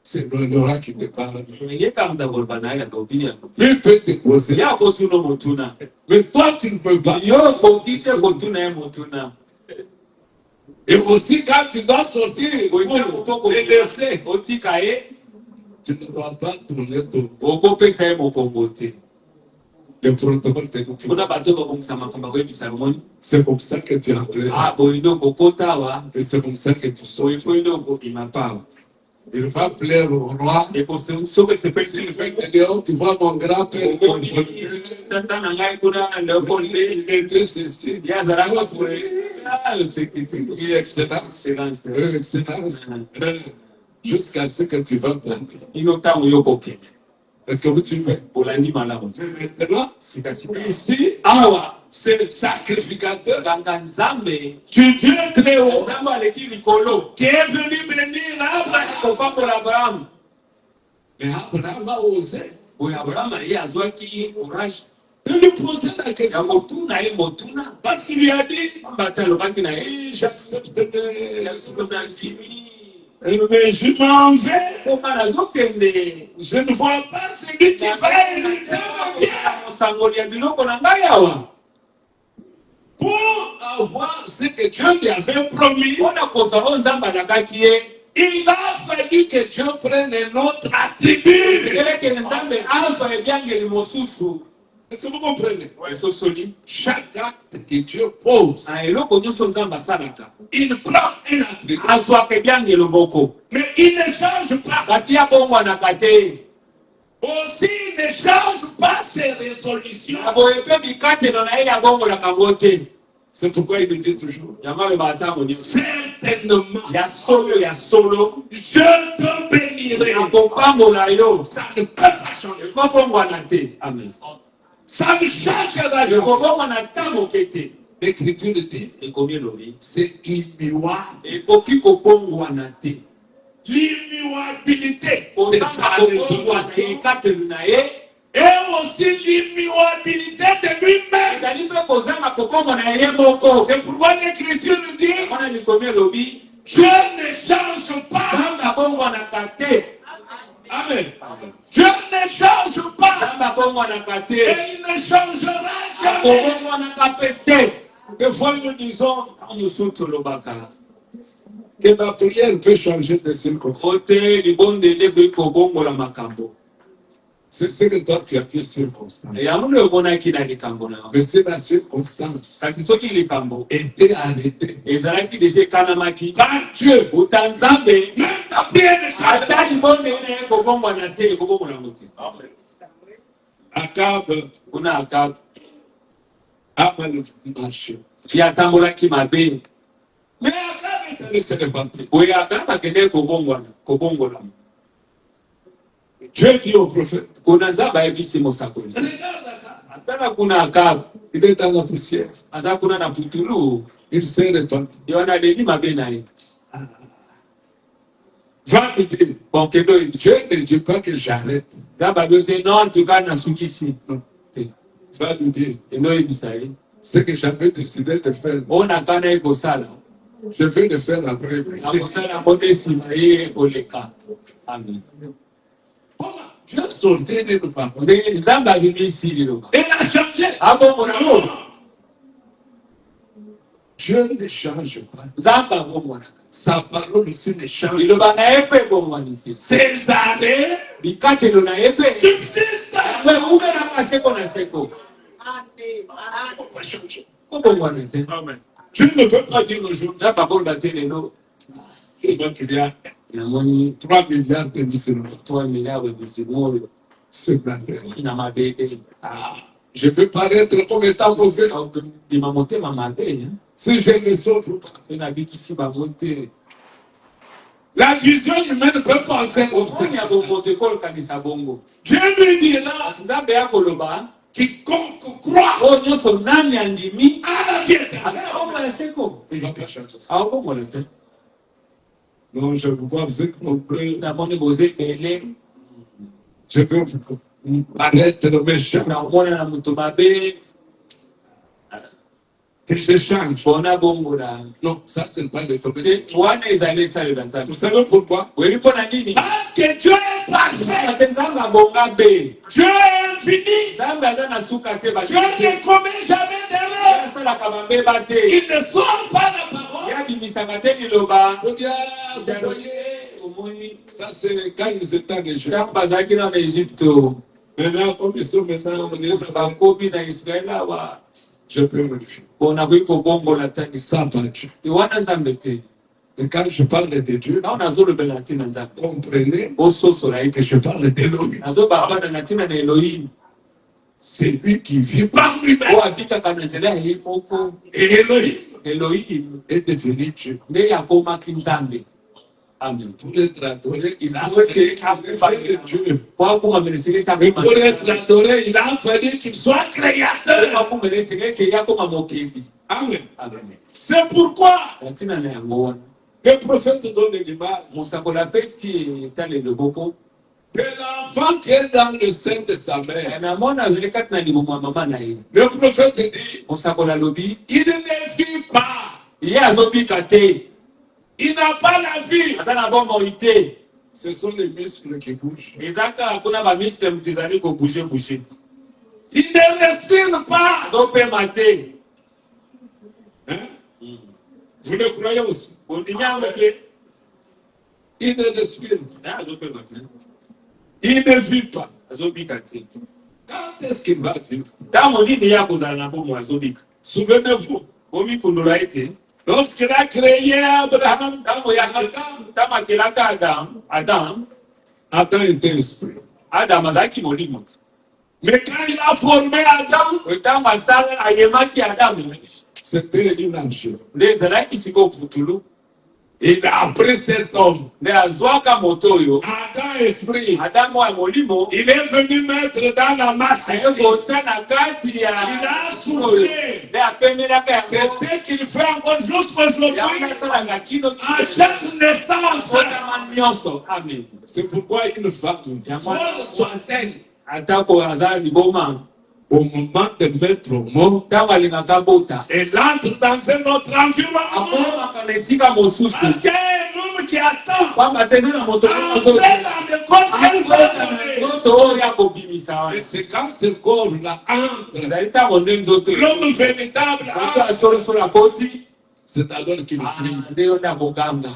C'est le roi qui te parle. Lui peut te poser. Mais toi, tu ne peux pas. Et aussi, quand tu dois sortir pour les laisser, tu ne dois pas tourner ton dos. Le protocole te dit. C'est comme ça que tu entres. Et c'est comme ça que tu sors. Il va plaire au roi. S'il fait que dehors, tu vois mon grand-père. Il était ceci. Oui, excellence. Excellence. Jusqu'à ce que tu vas planter. Est-ce que vous suivez? Maintenant, ici, c'est sacrificateur. Tu Dieu très haut qui est venu bénir Abraham. Mais Abraham a osé de lui poser la question. Parce qu'il lui a dit, j'accepte Mais je m'en vais. koma nazokende Je ne vois pas celui qui va hériter ma bien. mosangoli ya biloko na ngai awa Pour avoir ce que Dieu lui avait promis, mpona kozwa oyo nzambe alakaki ye il a fallu que Dieu prenne un autre attribut. elekele nzambe azwa ebyangeli mosusu Est-ce que vous comprenez? esosoli Chaque acte que Dieu pose, na eloko nyonso nzambe asalaka il prend un attribut. azwaka ebyangelo moko Mais il ne change pas. kasi abongwanaka te Aussi, il ne change pas ses résolutions. aboye mpe bikatelo na ye yabongolaka ngo te C'est pourquoi il me dit toujours, yango alobaka ntango nyonso certainement, ya solo je te bénirai. akopambola yo Ça ne peut pas changer. ekobongwana te amen Ça ne changera jamais. ekobongwana ta moke te L'Écriture dit, ekomi elobi c'est immuable. ekoki kobongwana te L'immuabilité des kozanga kobongwana résolutions ekatelo na ye et aussi l'immuabilité de lui-même. ezali mpe kozanga kobongwana ye moko C'est pourquoi l'Écriture dit, wana likomi elobi Dieu ne change pas. nzambe abongwanaka te Amen. Dieu ne change pas. nzambe abongwanaka te Et il ne changera jamais. akobongwanaka mpe te Des fois, nous disons ntango mosusu tolobaka que la prière peut changer de circonstances. o te libondele ekoki kobongola makambo C'est ce que toi tu as fait circonstance. yango nde omonaki na likambo na yo Mais si la circonstance kasi soki likambo était arrêtée ezalaki deja ekanamaki par Dieu, uta nzambe même ta prière ne change ata pas. libondele na ye kobongwana te ekobongolango te Akab kuna akabu a mal marché. ye atambolaki mabe Mais Akab est allé se repentir. boye akabu akendeki kobongolama Dieu dit au prophète, kuna nzambe ayebisi mosakoli regarde Akab, atala kuna akabu il est dans la poussière. aza kuna na putulu Il s'est repenti. ye wana aleli mabe na ye Va lui dire, bon kendo oyebisi Dieu ne dit pas que j'arrête. nzambe abi te non tuka nasukisi te Va lui dire, kendo oyebisa ye ce que j'avais décidé de faire, oyo nakana ye kosala je vais le faire après. nakosala yango te nsima ye koleka amen Comment Dieu sortait de nos paroles. ndenge nzambe abimisi liloba Il a changé. abongona ngo Dieu ne change pas. nzambe abongwanaka Sa parole aussi ne change pas. liloba na ye mpe ebongwani te Ses arrêts bikatelo na ye mpe subsistent. yango eumelaka seko na seko Il ne faut pas changer. kobongwana te Amen. Tu ne peux pas dire aujourd'hui, nzambe akoloba te lelo je vois qu'il y a namoni 3 milliards de musulmans 3 milliard ya bisimo oyo sur la terre. na mabele Ah, je veux paraître comme étant mauvais. bima motema mabe Si je ne sauve pas. mpe nabikisi bango te La vision humaine peut penser comme ça. omoni ya bomoto ekolokanisa bongo Dieu lui dira, kasi nzambe ya koloba quiconque croit oyo nyonso nani andimi à la vie éternelle, agana bongola seko il ne va pas changer ça. aobongola te Non, je vous vois, vous êtes nombreux. namoni boza ebele Je veux vous paraître méchant. namona na moto mabe Que je change. mpona bongola Non, ça, c'est pas de tomber. wana ezali esalela Vous nzambe savez pourquoi? oyebi mpona nini Parce que Dieu est parfait. ate nzambe abonga be Dieu est infini. nzambe aza na suka te Dieu ne commet jamais d'erreur. asalaka bambeba te Il ne sort pas la parole. yabimisaka te liloba On dit, ah, vous voyez, omoni ça c'est quand ils étaient en Égypte. ntango bazalaki na egypte Maintenant, comme ils sont maintenant en mpona Israël, bakomi na israele awa je peux me le faire. mpona koki kobongola tangi Ça va Dieu. te wana nzambe te Et quand je parle de Dieu, ntango nazolobela ntina nzambe comprenez ososola ye que je parle d'Elohim. nazobabana na ntina na elohim C'est lui qui vit par lui-même. oyo abikaka na nzela ya ye moko Et Elohim elohim est devenu Dieu. nde akomaki nzambe amen Pour être adoré, il a Pour fallu être qu'il devienne Dieu. po akumamela esengeli Et pour être adoré, il a fallu qu'il soit créateur. akumela esengeli ete ye akoma mokeli Amen. amen C'est pourquoi na ntina na yango wana le prophète donne l'image mosakoli apesi etalelo boko que l'enfant qui est dans le sein de sa mère, namona azali kati na libumu ya mama na ye le prophète dit, mosakoli alobi il ne vit pas, ye azobika te il n'a pas la vie. aza na bomoi te. Ce sont les muscles qui bougent. Eza kaka kuna bamiskle moto ezali kobouge. Il ne respire pas. Azopema te. Hein? Vous le croyez aussi? Ondimi yango te. Il ne respire pas. Azopema te. Il ne vit pas. Azobika te. Quand est-ce qu'il va vivre? Ntango nini ya kozala na bomoi azobika? Souvenez-vous, Bomikundola ete. lorsqu'il a créé Abraham, Ntango akelaka Adam était esprit. Adam azalaki molimo te. Mais quand il a formé Adam, Ntango asala ayemaki Adam c'était une argile. nde ezalaki sikoyo putulu. Il a pris cet homme, Nde azwaka moto oyo Adam esprit. Adamu ya molimo Il est venu mettre dans la masse. aye ici. kotia na kati ya Il a soufflé. nde apemelaka C'est yango ce qu'il fait encore jusqu'aujourd'hui. yango asalaka kino À chaque naissance. otama nyonso. Amen. C'est pourquoi une femme vole soixante atako aza liboma au moment de mettre au monde. ntango alingaka bota Elle entre dans un autre environnement. akomaka na esika mosusu Parce qu'il y a un homme qui attend. pamba te eza na moto Entrer dans le corps qu'elle va donner. nzoto oyo ya kobimisa Et wana c'est quand ce corps-là entre, ezali ntango nde nzoto l'homme véritable nzoto ya entre, solosolo akoti c'est alors qu'il crie. nde yo nde akoganga.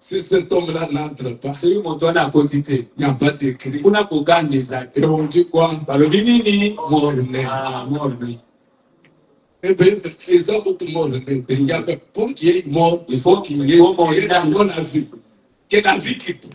Si cet homme-là n'entre pas, soki moto wana akoti te il n'y a pas de cri. kuna koganga eza te. Et on dit quoi? balobi nini? Mort-né. morne. Eh bien, ils ont tout mort-né. Il y avait, pour qu'il y ait mort, il faut qu'il y ait dans la vie. Que la vie quitte.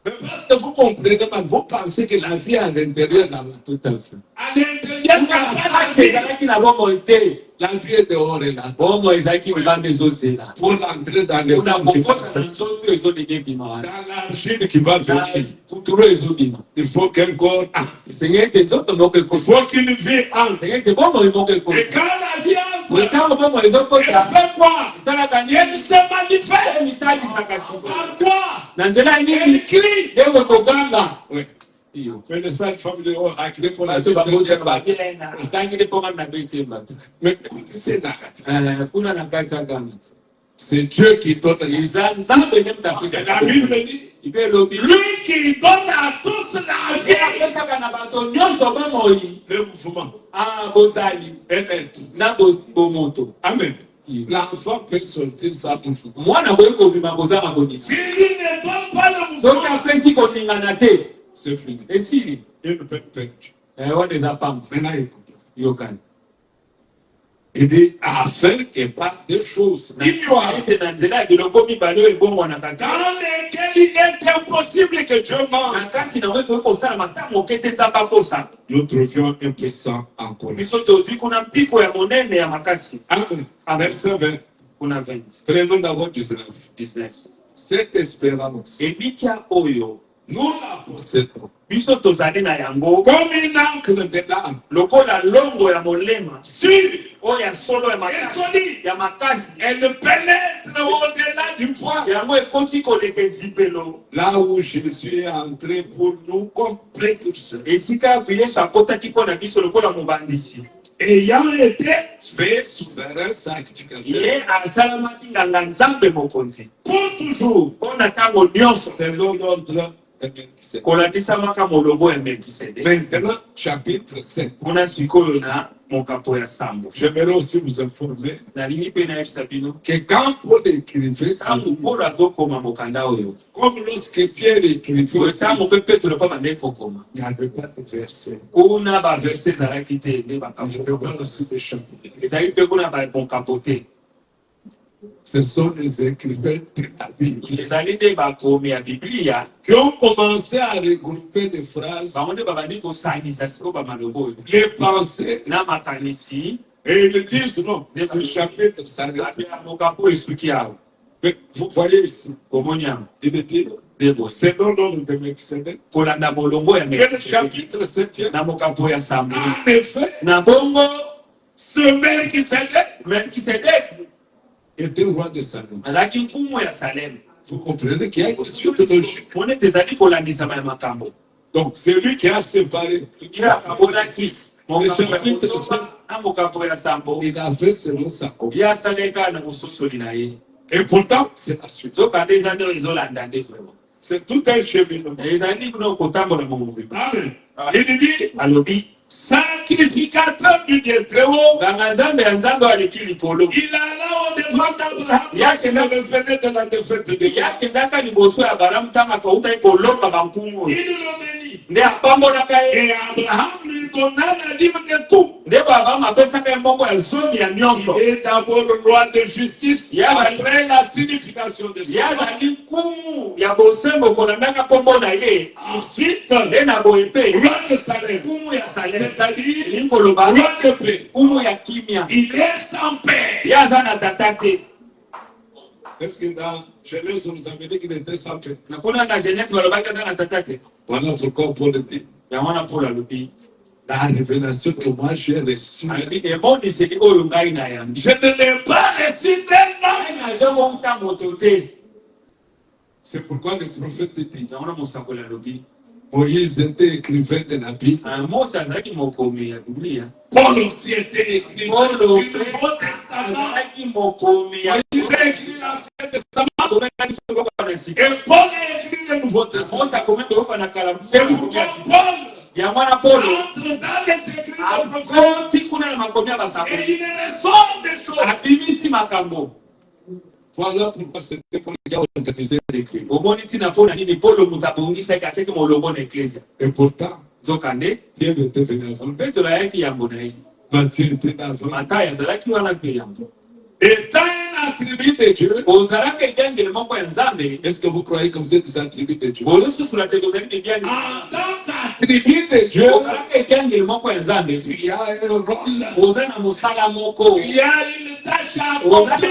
Mais parce que vous comprenez, vous pensez que la vie est à l'intérieur dans la tout à fait. À l'intérieur, il n'y a pas la vie. ezalaki na bomoi te. La vie est dehors et là. bomoi ezalaki libanda ezozela Pour entrer dans le kuna monde, kokota na nzoto ezolenge ebima wana dans l'argile qui va venir, putulu ezobima. il faut qu'un corps entre. esengeli ete nzoto moko Il ekoti faut qu'une vie entre. esengeli ete bomoi moko Et ekoti quand la vie entre, ntango bomoi elle ezokota fait quoi? esalaka Elle nini? se manifeste. mitalisaka siko Par quoi? na nzela nini? Elle crie. nde koganga Oui. iyo Mais le sale femme de haut a créé pour la baso vie. babotaka babiena atangeli mponga na beti embata Mais c'est là. kuna na kati ya ganga C'est Dieu qui donne les eza nzambe nde mutapesa. La Bible dit, ipe elobi lui qui donne à tous la vie. apesaka na bato nyonso bomoi Le mouvement bozali est être. na bomoto. Amen. L'enfant peut sortir sans mouvement. mwana koyi kobima koza makonisi S'il ne donne pas le soki mouvement, apesi koningana te c'est fini. esili Il ne peut pas perdre. wana eza pamba Maintenant, écoutez. yokani Il dit, afin que par des choses ignorables, ete na nzela ya bilongo mibale oyo ebongwanaka te dans lesquelles il est impossible que Dieu na mente, kati nango toyi kosala mata moke te nzambe akosa nous trouvions un puissant en colère. biso tozwi kuna mpiko ya monene ya makasi. Amen. Verset 20. kuna 20 Prenons d'abord 19. 19 Cette espérance, elikya oyo nous la possédons biso tozali na yango comme une encre de l'âme. lokola longo ya molema Sûre oyo ya solo ya et makasi solide, ya makasi elle pénètre au-delà du foie. yango ekoti koleka ezipelo Là où Jésus est entré pour nous comme précurseur, esika to yesu akotaki mpo na biso lokola mobandisi ayant été fait souverain sacrificateur ye asalamaki nganga nzambe mokonzi pour toujours, mpo na ntango nyonso selon l'ordre de Melchisédek. kolatisamaka molobo ya melkisedek. Maintenant, chapitre 7. kuna sikoyo na mokapo ya sambo J'aimerais aussi vous informer nalingi mpe nayebisa bino que quand Paul écrivait ça, ntango polo azokoma mokanda oyo comme lorsque Pierre écrivait aussi, ntango mpe petelo mpo bandeki kokoma il n'y avait pas de verset. kuna baverse ezalaki te nde Je bakapo vais voir aussi ces chapitres. ezali mpe kuna mokapo te Ce sont les écrivains de la Bible ezali nde bakomi ya biblia qui ont commencé à regrouper des phrases, bango nde babandi kosangisa siko bamalobo oyo les pensées, na makanisi et ils disent non, ce chapitre s'arrête. ya mokapo esuki awa Mais vous voyez ici, komoni yango il dit, nde bosi selon l'ordre de Melchisédek, kolanda molongo ya et le Melkisedeki, chapitre 7, na mokapo ya sambo en effet, na bongo ce Melchisédek melkisedeki était roi de Salem. azalaki nkumu ya salemu. Vous comprenez qu'il y a une suite logique. moni ete ezali kolandisama ya makambo Donc, c'est lui qui a séparé. akabolaki Le chapitre 7, na mokapo ya sambo il a fait selon sa copie. ye asaleka na bososoli na ye Et pourtant, c'est la suite. C'est tout un cheminement. Amen. Il dit, sacrificateur du Dieu très haut. Il alla au-devant d'Abraham. Il revenait de la défaite de Dieu. Il le bénit. Et Abraham lui donna la libre de tout. Il est d'abord le roi de justice. Après la signification de son ensuite, roi de Salem. C'est-à-dire, roi de paix. Il est sans paix. Est-ce que dans Genèse, on nous avait dit qu'il était sans paix? Voilà pourquoi Paul dit. La révélation que moi j'ai reçue, je ne l'ai pas reçue tellement. C'est pourquoi le prophète dit, Moïse était écrivain de la Bible. Paul aussi était écrivain du Nouveau Testament. Moïse a écrit l'Ancien Testament. Et Paul a écrit le Nouveau Testament. C'est pourquoi Paul entre dans les écritures du prophète et il ressort des choses. Voilà pourquoi c'était pour les gens organisés l'église. Et pourtant, Dieu était venu avant. Matthieu était avant. Étant un attribut de Dieu, est-ce que vous croyez que vous êtes des attributs de Dieu? En tant qu'attribut de Dieu, tu as un rôle. Tu as une tâche à accomplir.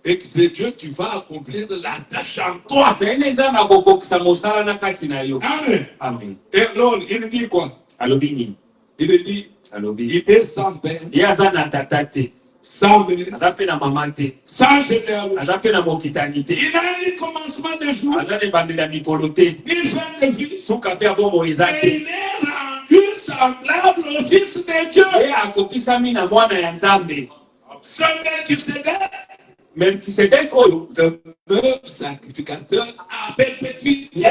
Et que c'est Dieu qui va accomplir la tâche en toi. Amen. Amen. Et alors, il dit quoi? Il dit, il est sans père, sans mère, sans généalogie. Il a eu commencement de jour, ni fin de vie. Et il est rendu semblable au Fils de Dieu. Ce Melchisedec, le sacrificateur à perpétuité.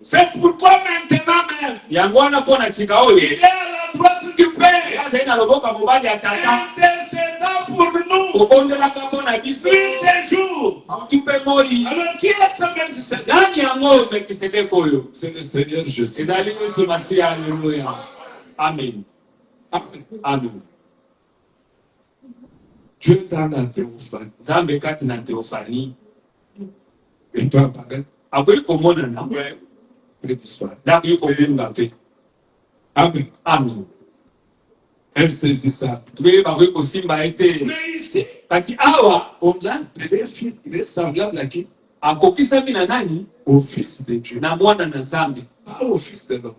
C'est pourquoi maintenant même, il est à la droite du Père, intercédant pour nous, nuit et jour. Alors qui est ce Melchisedec? C'est le Seigneur Jésus. Amen. Amen. Dieu dans la théophanie. Et toi, pareil. Amen. Amen. Elle saisit ça. Mais ici, on l'a appelé fils. Il est semblable à qui? Au Fils de Dieu. Pas au Fils de l'homme.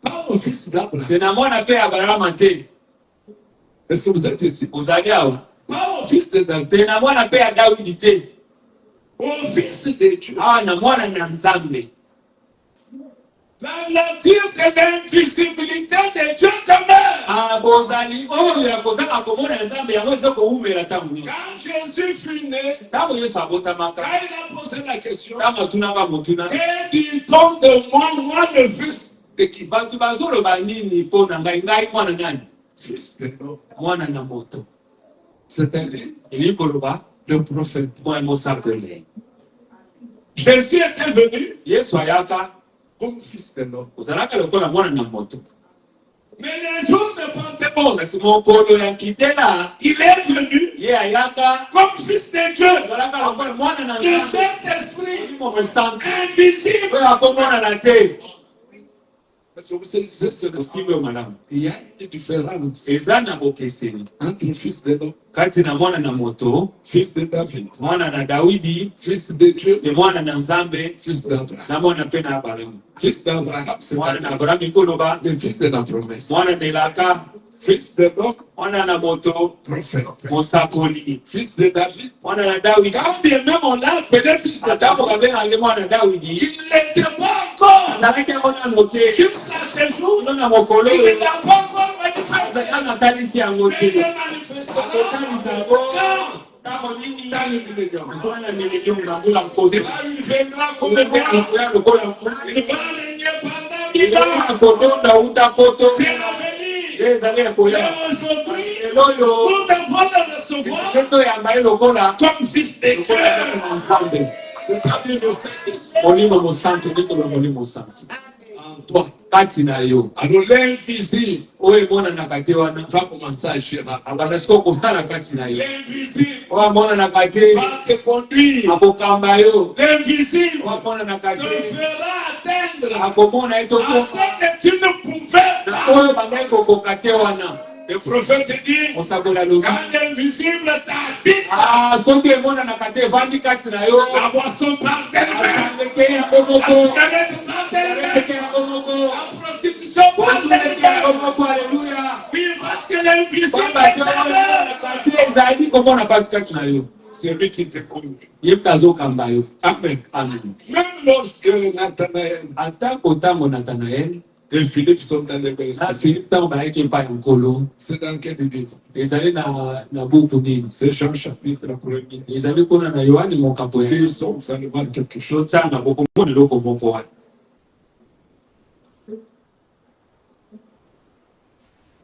Pas au Fils d'Abraham. Est-ce que vous êtes ici? Pas au Fils de David. Au Fils de Dieu. La nature de l'invisibilité de Dieu demeure. Quand Jésus fut né, quand il a posé la question, que dit-on de moi, le Fils de qui? Fils de l'homme. C'est-à-dire le prophète. Jésus était venu comme fils de l'homme. Mais les jours de Pentecôte, il est venu comme fils de Dieu. Le Saint-Esprit invisible. Parce que vous savez, c'est possible, madame. Il y a une différence entre le fils de l'homme, fils de David, fils de Dieu, fils d'Abraham. Fils d'Abraham, c'est le fils de la promesse. Fils de l'homme, prophète. Fils de David. Quand bien même on l'a appelé fils de David, il n'était pas encore. Jusqu'à ce jour, il n'a pas encore manifesté. natalisi yango te. Mais les manifestera Akotalisa yango quand? ntango nini Dans le millénium. mpona millennium na mbula mkoto. C'est là où il viendra comme roi. Akoya lokola Il va régner pendant 1000 ans. akodonda uta poto. C'est l'avenir. ezali Et ekoya aujourd'hui, eloyo nous devons le recevoir seto yamba ye lokola comme fils de Dieu. na nzambe. C'est-à-dire le Saint-Esprit molimo mosantu ndikolo molimo mosantu en toi. kati na yo Alors l'invisible oyo emonanaka te wana va commencer à agir. abanda sikoyo kosala kati na yo L'invisible oyo amonanaka te va te conduire. akokamba yo L'invisible oyo amonanaka te te fera atteindre akomona ye à toko ce que tu ne pouvais na pas. oyo bandaki kokoka te wana Le prophète dit, mosakola alobi quand l'invisible t'habite, soki emonanaka te evandi kati na yo la boisson part d'elle-même. asangeke yango La moko cigarette part d'elle-même. asangeke yango moko La prostitution part otuneke yango d'elle-même. moko aleluya Oui, parce que l'invisible pamba te est là. omonanaka te ezali komona paki kati na yo C'est lui qui te conduit. ye mpe azokamba yo Amen. amen Même lorsque Nathanaël atako ntango natanael et Philippe sont allés vers na le philipe ntango bayaki epai ya nkolo c'est dans quel livre? ezali na buku nini C'est Jean chapitre 1er. ezali kuna na yohane mokambo ya Ils sont allés voir quelque chose. totanga bokomona eloko moko wana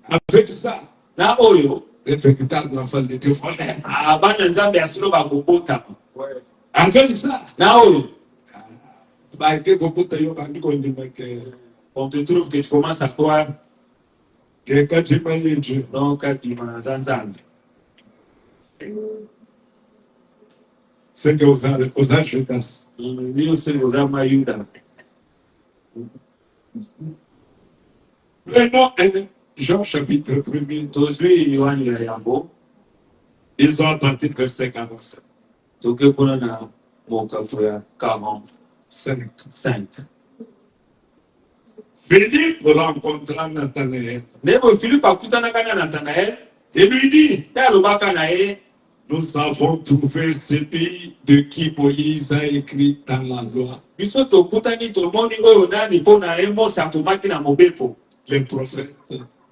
Avec ça, na oyo les véritables enfants de Dieu vont naître. bana nzambe ya solo bakobotama Avec ça, na oyo baike kokuta yo bandiko ndima ke on te trouve que tu commences à croire ke kajima yeje. donc kadima za nzambe C'est que aux Judas. yo se oza mayuda Prenons Jean chapitre 1er. tozwi yohane ya yango Ils ont attendu verset 45. toke kuna na mokambo ya 45 Philippe rencontra Nathanaël ndenge philipe akutanaka na natanael et lui dit, te alobaka na ye nous avons trouvé celui de qui Moïse a écrit dans la loi, biso tokutani tomoni oyo nani mpo na ye mose akomaki na mobeko les prophètes.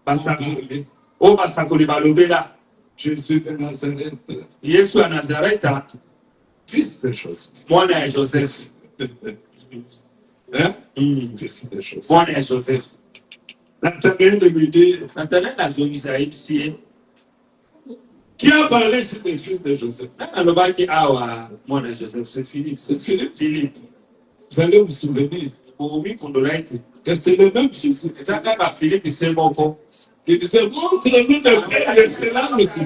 basakoli oyo basakoli balobela Jésus de Nazareth, yesu ya nazareta fils de Joseph. mwana ya joseph Hein? Fils de Joseph. mwana ya joseph Nathanaël lui dit, natanael azongisa ayebisi ye qui a parlé sur les fils de Joseph? nani alobaki awa mwana ya joseph c'est philippe C'est Philippe. philippe Vous allez vous souvenir okomikondola ete que c'est le même fils. eza kaka philippe se moko Il disait, montre-nous le frère de cela, monsieur.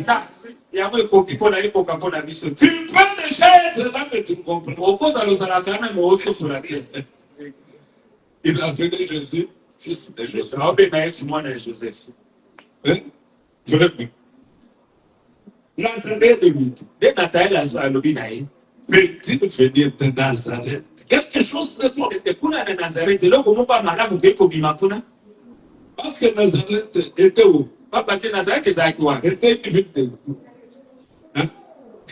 yango ekoki mpo na ekoka mpo na biso Tu te peux déjà être là, mais tu ne comprends pas. okozala ozalaka na me ososola te Il a appelé Jésus, fils de Joseph. aobenga yesu mwana ya joseph Hein? Vraiment. Nathanaël lui dit, nde natanael alobi na ye peut-il venir de Nazareth? Quelque chose de bon. eske kuna na nazarete eloko moko ya malamu ke ekobima kuna Parce que Nazareth était où? papa te nazarete ezalaki wapi Était une ville de... Hein?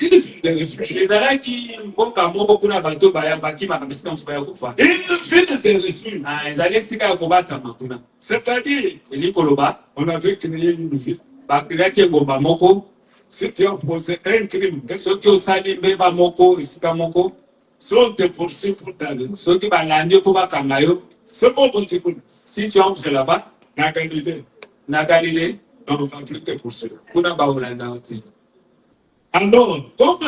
Une ville de réfugiés. ezalaki mboka moko kuna bato bakimaka bisika mosu baya kofa Une ville de refuge. ezali esika ya kobatama kuna C'est-à-dire, eli koloba on avait créé une ville. bakreaki engomba moko Si tu as posé un crime, soki osali mbeba moko esika moko si on te poursuit pour ta vie, soki balandi mpo bakanga yo c'est bon pour te connaître. si tu entres là-bas Na Galilée, na galile on ne va plus te poursuivre. kuna baolanda yo te Alors, comme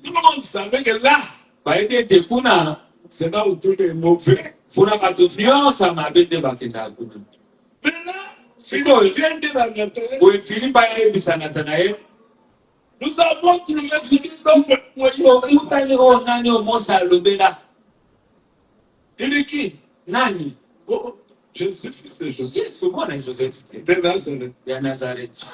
tout le monde savait que là, bayebi ete kuna c'est là où tout est mauvais. kuna bato nyonso ya mabe nde bakendaka kuna Maintenant, si on vient de la Nathanaël, boye filipe ayebisa natanael nous avons trouvé celui dont Moïse. okutani oyo nani oyo mose alobela Il est qui? nani Oh, Jésus, fils de Joseph. yesu mwana ya joseph te De Nazareth. ya nazareti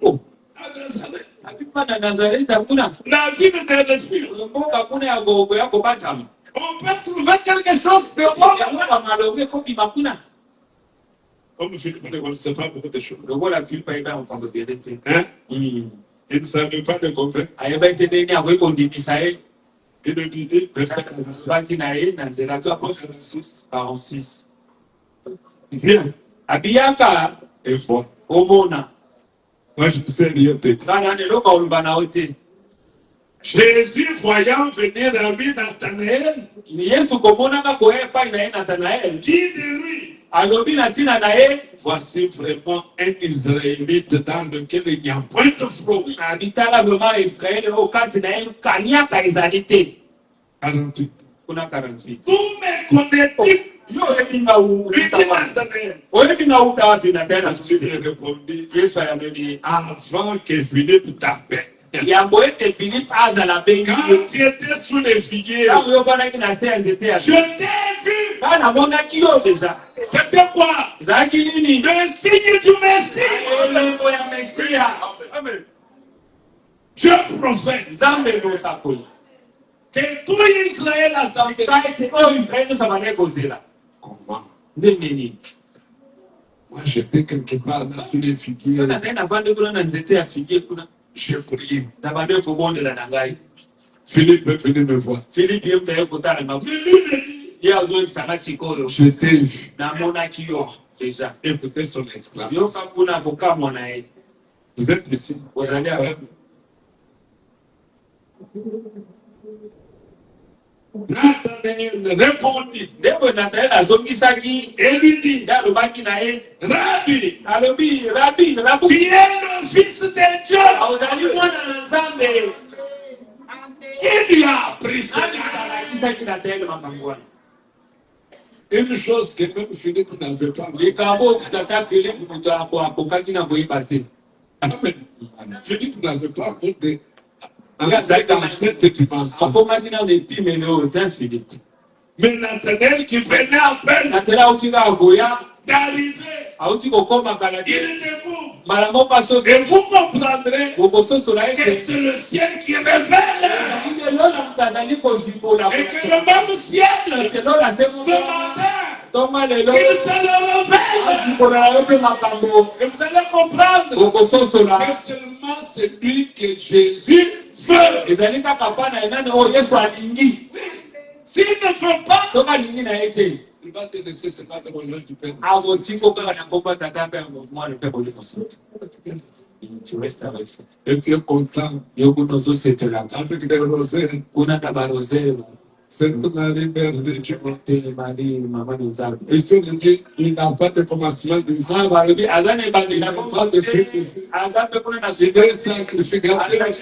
oh À Nazareth. abima na nazareti akuna La ville de refuge. mboka kuna ya kobatama On peut trouver quelque chose de bon. yango bamalobe ekobima kuna Comme Philippe ne connaissait pas beaucoup de choses. lokola filipe ayeba mokambo ebele te Hein? Il ne savait pas de combien. ayeba ete ndeni akoki kondimisa ye Il lui dit, verset 46. baki na ye na nzela D'abord, 46. 46 Viens abiyaka et vois. omona Moi, je ne sais rien te dire. kana neloko oluba na ote Jésus, voyant venir à lui Nathanaël, ni Yesu komonaka koyepa na ye Nathanael dit de lui, alobi na tina na ye voici vraiment un Israélite dans lequel il n'y a point de fraude. abitala vraiment Israeli oyo kati na ye kaniaka ezali te 48. kuna 48 Vous me connaissez, yo oyebi nga lui dit uta wapi Nathanaël. oyebi nga uta wapi na tena Ensuite, il répondit, Yesu ayambeli avant que Philippe t'appelle, yambo ete Philippe azala bengi yo quand tu étais sous les figuiers, ntango yo vanaki na se ya nzete ya je t'ai vu. nga namonaki yo deja C'était quoi? ezalaki nini Le signe du Messie. elembo ya Mesia Amen. Dieu prophète. nzambe nosakoli Que tout Israël attendait. ka ete oyo Israeli nyonso bandaki kozela Comment? ndenge nini Moi, j'étais quelque part là sous les figuiers. nga nazali navandi kuna na nzete ya figie kuna J'ai prié. na bandeki kobondela na ngai Philippe est venu me voir. Philippe ye mutaye kotala Mais mabu lui me dit, ye azoyebisanga sikoyo je t'ai vu. namonaki yo deja Écoutez son exclamation. yoka kuna kokamwa na ye Vous êtes ici. ozali awa Nathanaël répondit ndenge Nathanael azongisaki et lui dit, nde alobaki na ye Rabbi, alobi rabi rabu tu es le fils de Dieu. ozali mwana na nzambe Qui lui a appris cela? nani alakisaki Nathanael makambo wana Une chose que même Philippe n'avait pas. likambo oyo tata Philipe moto akokaki na koyeba te Amen. Philippe n'avait pas encore entré dans cette dimension. akomaki na epimele oyo te Philipe Mais Nathanaël qui venait à peine Nathanael auti kaka koya d'arriver, auti kokoma kala te il découvre. mbala moko asoso Et vous comprendrez bokososola que ete c'est le ciel qui révèle. lola moto azali kozipola Et que le même ciel, ete lola se ce matin, tonga lelo il te le révèle. azipola na yo mpe makambo Et vous allez comprendre bokososola que seulement celui que Jésus veut. ezali kaka mpa na ye nani oyo Yesu alingi S'il ne veut pas, soki alingi na ye te il va te laisser seulement dans le nom du Père. akotingo kaka na kombo ya tata mpe mwana mpe bolingo soki tu restes avec ça Et tu es content yo kuna ozosetelaka avec les rosaires. kuna na barosere Sainte Marie, Mère de Dieu. te mari mama na nzambe Et si on dit il n'a pas de commencement de vie, Ah, balobi aza na ebandeli kombo te aza mpe kuna na il est sacrifié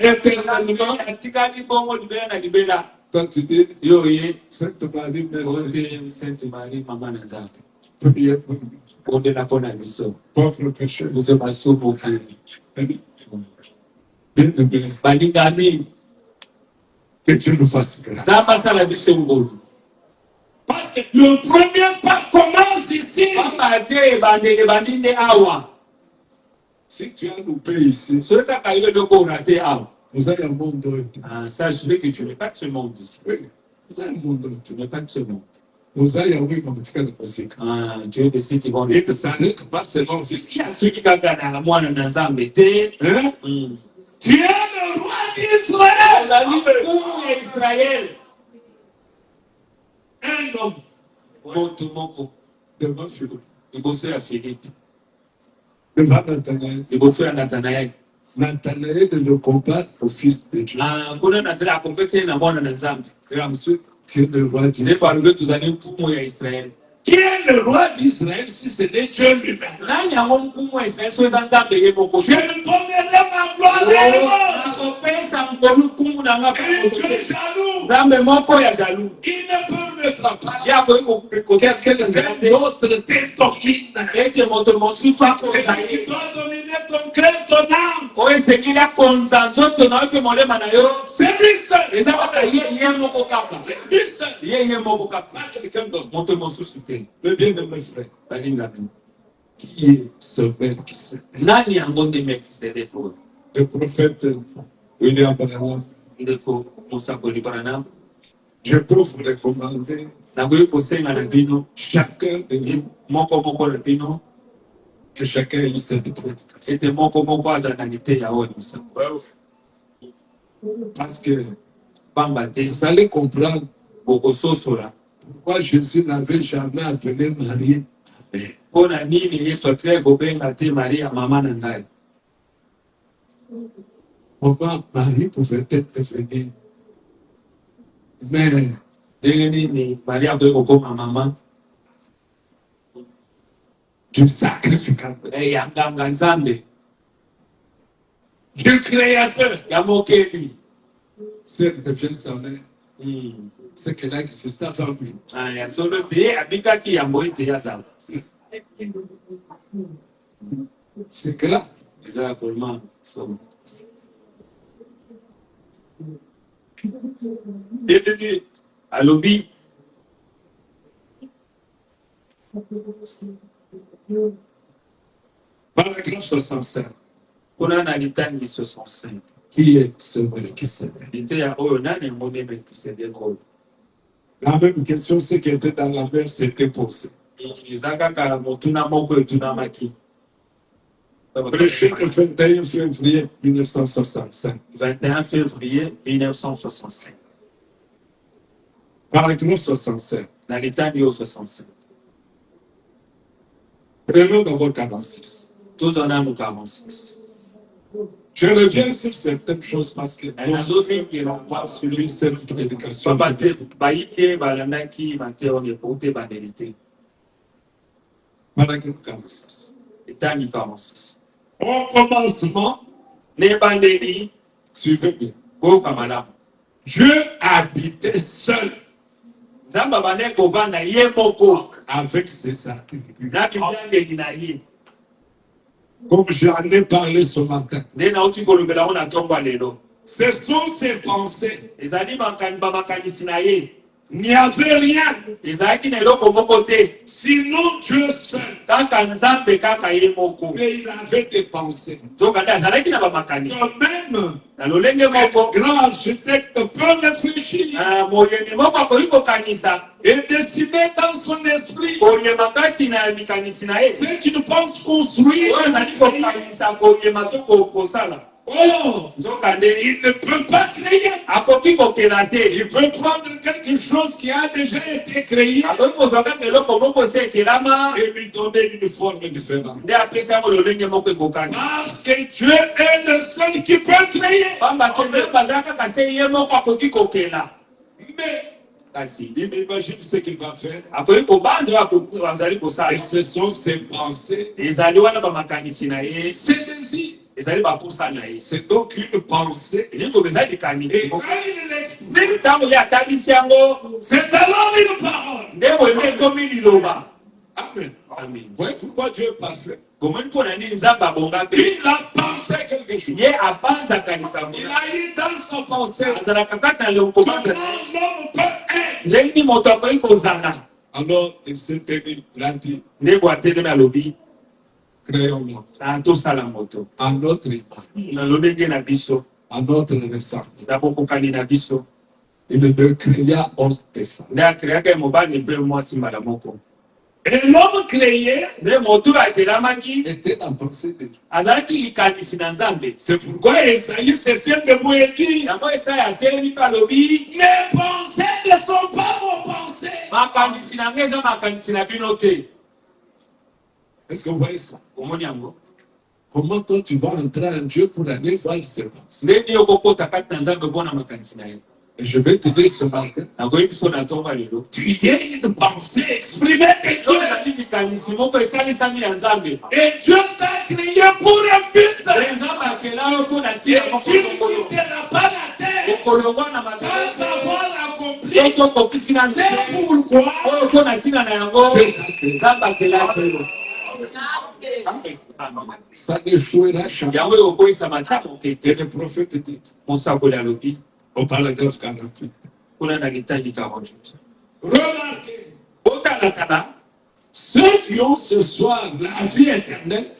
éternellement. atikali bongo libela na libela Quand tu dis yo ye Sainte Marie, Mère de Dieu, ote sainte marie mama na nzambe priez pour nous, bondela mpo na biso pauvres pécheurs. biso basubuki Bien-aimés, balingami que Dieu nous fasse grâce. nzambe asala biso ngolu Parce que le premier pas commence ici. pamba te ebandeli ebandi nde awa Si tu as loupé ici, soki kaka yo eloko ona te awa vous avez un monde. Ah, ça je veux que tu n'es pas de ce monde ici Oui, vous avez un monde. tu n'es pas de ce monde Vous avez un monde dans le musique. Ah, Dieu de ceux qui vont Et que ça n'est pas seulement il ici. y a ceux qui kaka na mwana na nzambe te Hein? Mm. Tu es le roi d'Israël. ozali nkumu ya Israel Un homme moto moko devant Philippe, liboso ya Philippe devant Nathanaël. liboso ya Nathanael Nathanaël le combat au Fils de Dieu. Ah, kuna nazala akompeti na mwana na nzambe Et ensuite, tu es le roi nde d'Israël. balobi tozali nkumu ya Israel Qui est le roi d'Israël si ce n'est Dieu lui-même? nani yango nkumu ya Israel so eza nzambe ye moko Je me donnerai ma gloire à lui. nakopesa nkolu nkumu na nga Et tu es jaloux. nzambe moko ya jalu Il ne permettra pas ye akoki kokekele qu'un te autre te domine. ete moto mosusu C'est akozali qui doit dominer ton cœur, ton âme. oyo esengeli akonza nzoto na yo mpe molema na yo C'est lui seul. eza kaka ye moko kaka Lui seul. ye moko kaka Pas quelqu'un d'autre. moto mosusu te Mais bien de mes frères, balingaka qui est ce Père qui s'est nani yango nde Melkisedeki oyo le prophète William Branham? ndeko mosakoli Branham Je peux vous recommander nakoki kosenga na bino chacun de nous moko na bino que chacun ait cette prédication. ete moko azala na liteya oyo mosako Parce que pamba te vous allez comprendre bokososola pourquoi Jésus n'avait jamais appelé Marie Pona nini Yesu atrevo benga te Maria mama na ngai. Pourquoi Marie pouvait être devenue mère? Ndenge nini Maria akoki kokoma mama Du sacrificateur, ya nganga Nzambe du créateur. ya mokeli. Si elle devient sa mère, Hmm. c'est qu'elle a existé avant lui. Ah, ya solo te ye abikaki yango ete yazala. C'est grave. Eza vraiment somo. Il dit, Alobi paragraphe 65, kuna na litangi 65. qui est ce Melchisédek? Lite ya oyo nani mone Melkisedek oyo. La même question, ceux qui étaient dans la mer s'étaient posée. Eza kaka motuna moko etunamaki. Prêché le 21 février 1965. 21 février 1965. Paragraphe 65. Na litangi oyo 65. Prenons d'abord 46. Tozona no 46. Je reviens sur certaines choses parce que Nazofingi on pas suivi cette prédication. papa te bayike balandaki mateo ne pote banelite. Paragraphe 46. Litangi 46. Au commencement, Ne bandeli suivez bien, koyoka malamu. Dieu habitait seul Nzambe abandaki kovanda ye moko avec ses attributs. na bibyangeli na ye. Comme j'en ai parlé ce matin. Nde nauti kolobela ngo na ntongo ya lelo. Ce sont ses pensées. Ezali bamakanisi na ye. Il n'y avait rien. Ezalaki na eloko moko te. Sinon Dieu seul. Kaka Nzambe kaka ye moko. Mais il avait des pensées. Nzoka nde azalaki na bamakanisi. Quand même, Na lolenge moko. un grand architecte peut réfléchir Moyeni moko akoki kokanisa. et décider dans son esprit Koyema kati na mikanisi na ye. ce qu'il pense construire. Oyo ezali kokanisa koyema to kosala. Oh, Nzoka nde il ne peut pas créer. akoki kokela te. Il peut prendre quelque chose qui a déjà été créé Akoki kozwa kaka eloko moko se ekelama. et lui donner une forme différente. Nde apesi yango lolenge moko ekokani. Parce que Dieu est le seul qui peut créer. Pamba te Nzambe azala kaka se ye moko akoki kokela. Mais Kasi il imagine ce qu'il va faire. akoki kobanza oyo azali Et kosala. ce sont ses pensées, Ezali wana bamakanisi na ye. ses désirs. Ezali bapusa na ye. C'est donc une pensée. Elingo eza Et likanisi quand moko. il l'exprime, Ntango ye atabisi yango. c'est alors une parole. Nde boyeba ekomi liloba. Amen. Amen. Vous voyez pourquoi Dieu est parfait? Komoni mpo na nini Nzambe abonga mpe. Il a pensé quelque chose. Ye abanzaka likambo. Il a eu dans sa pensée Azalaka kaka na comment kobanza. l'homme peut être. Ndenge nini moto akoki kozala. Alors, il s'est tenu, il a dit, Nde boatelemi alobi. créons-nous Tosala moto. à notre image, Na lolenge na biso. à notre ressemblance. Na bokokani na biso. Il ne créa homme et femme. Nde akreaka ye mobali mpe mwasi mbala moko. Et l'homme créé Nde moto atelamaki. était en pensée de Dieu. Azalaki likanisi na Nzambe. C'est pourquoi Esaïe se tient debout et dit, Yango Esaya atelemi mpe alobi. mes pensées ne sont pas vos pensées. Makanisi na ngai eza makanisi na bino te. Est-ce que vous voyez ça? Omoni yango. Comment toi tu vas entrer en Dieu pour aller voir ses pensées? Ndenge okokota kati na Nzambe mpona makanisi na ye. Et je vais te dire ce matin, Nakoyi biso na ntongo ya lelo. tu y as une pensée exprimée de Oyo Dieu. ezali likanisi moko ekalisami ya Nzambe. Et Dieu t'a créé pour un but. Nde Nzambe akela yo mpo na Et ntina tu moko ne songolo. quitteras pas la terre Okolongwa na sans makanisi. avoir accompli. Yo tokokisi na C'est nzete. pourquoi Oyo mpo na ntina na yango. Dieu t'a créé. Nzambe akelaki yo. Ça n'échouera jamais. Yango ekokoyisama ta moke Et te. le prophète dit Mosakoli alobi au paragraphe 48. kuna na litangi 48. Remarquez, Botalatala ceux qui ont ce soir la vie éternelle,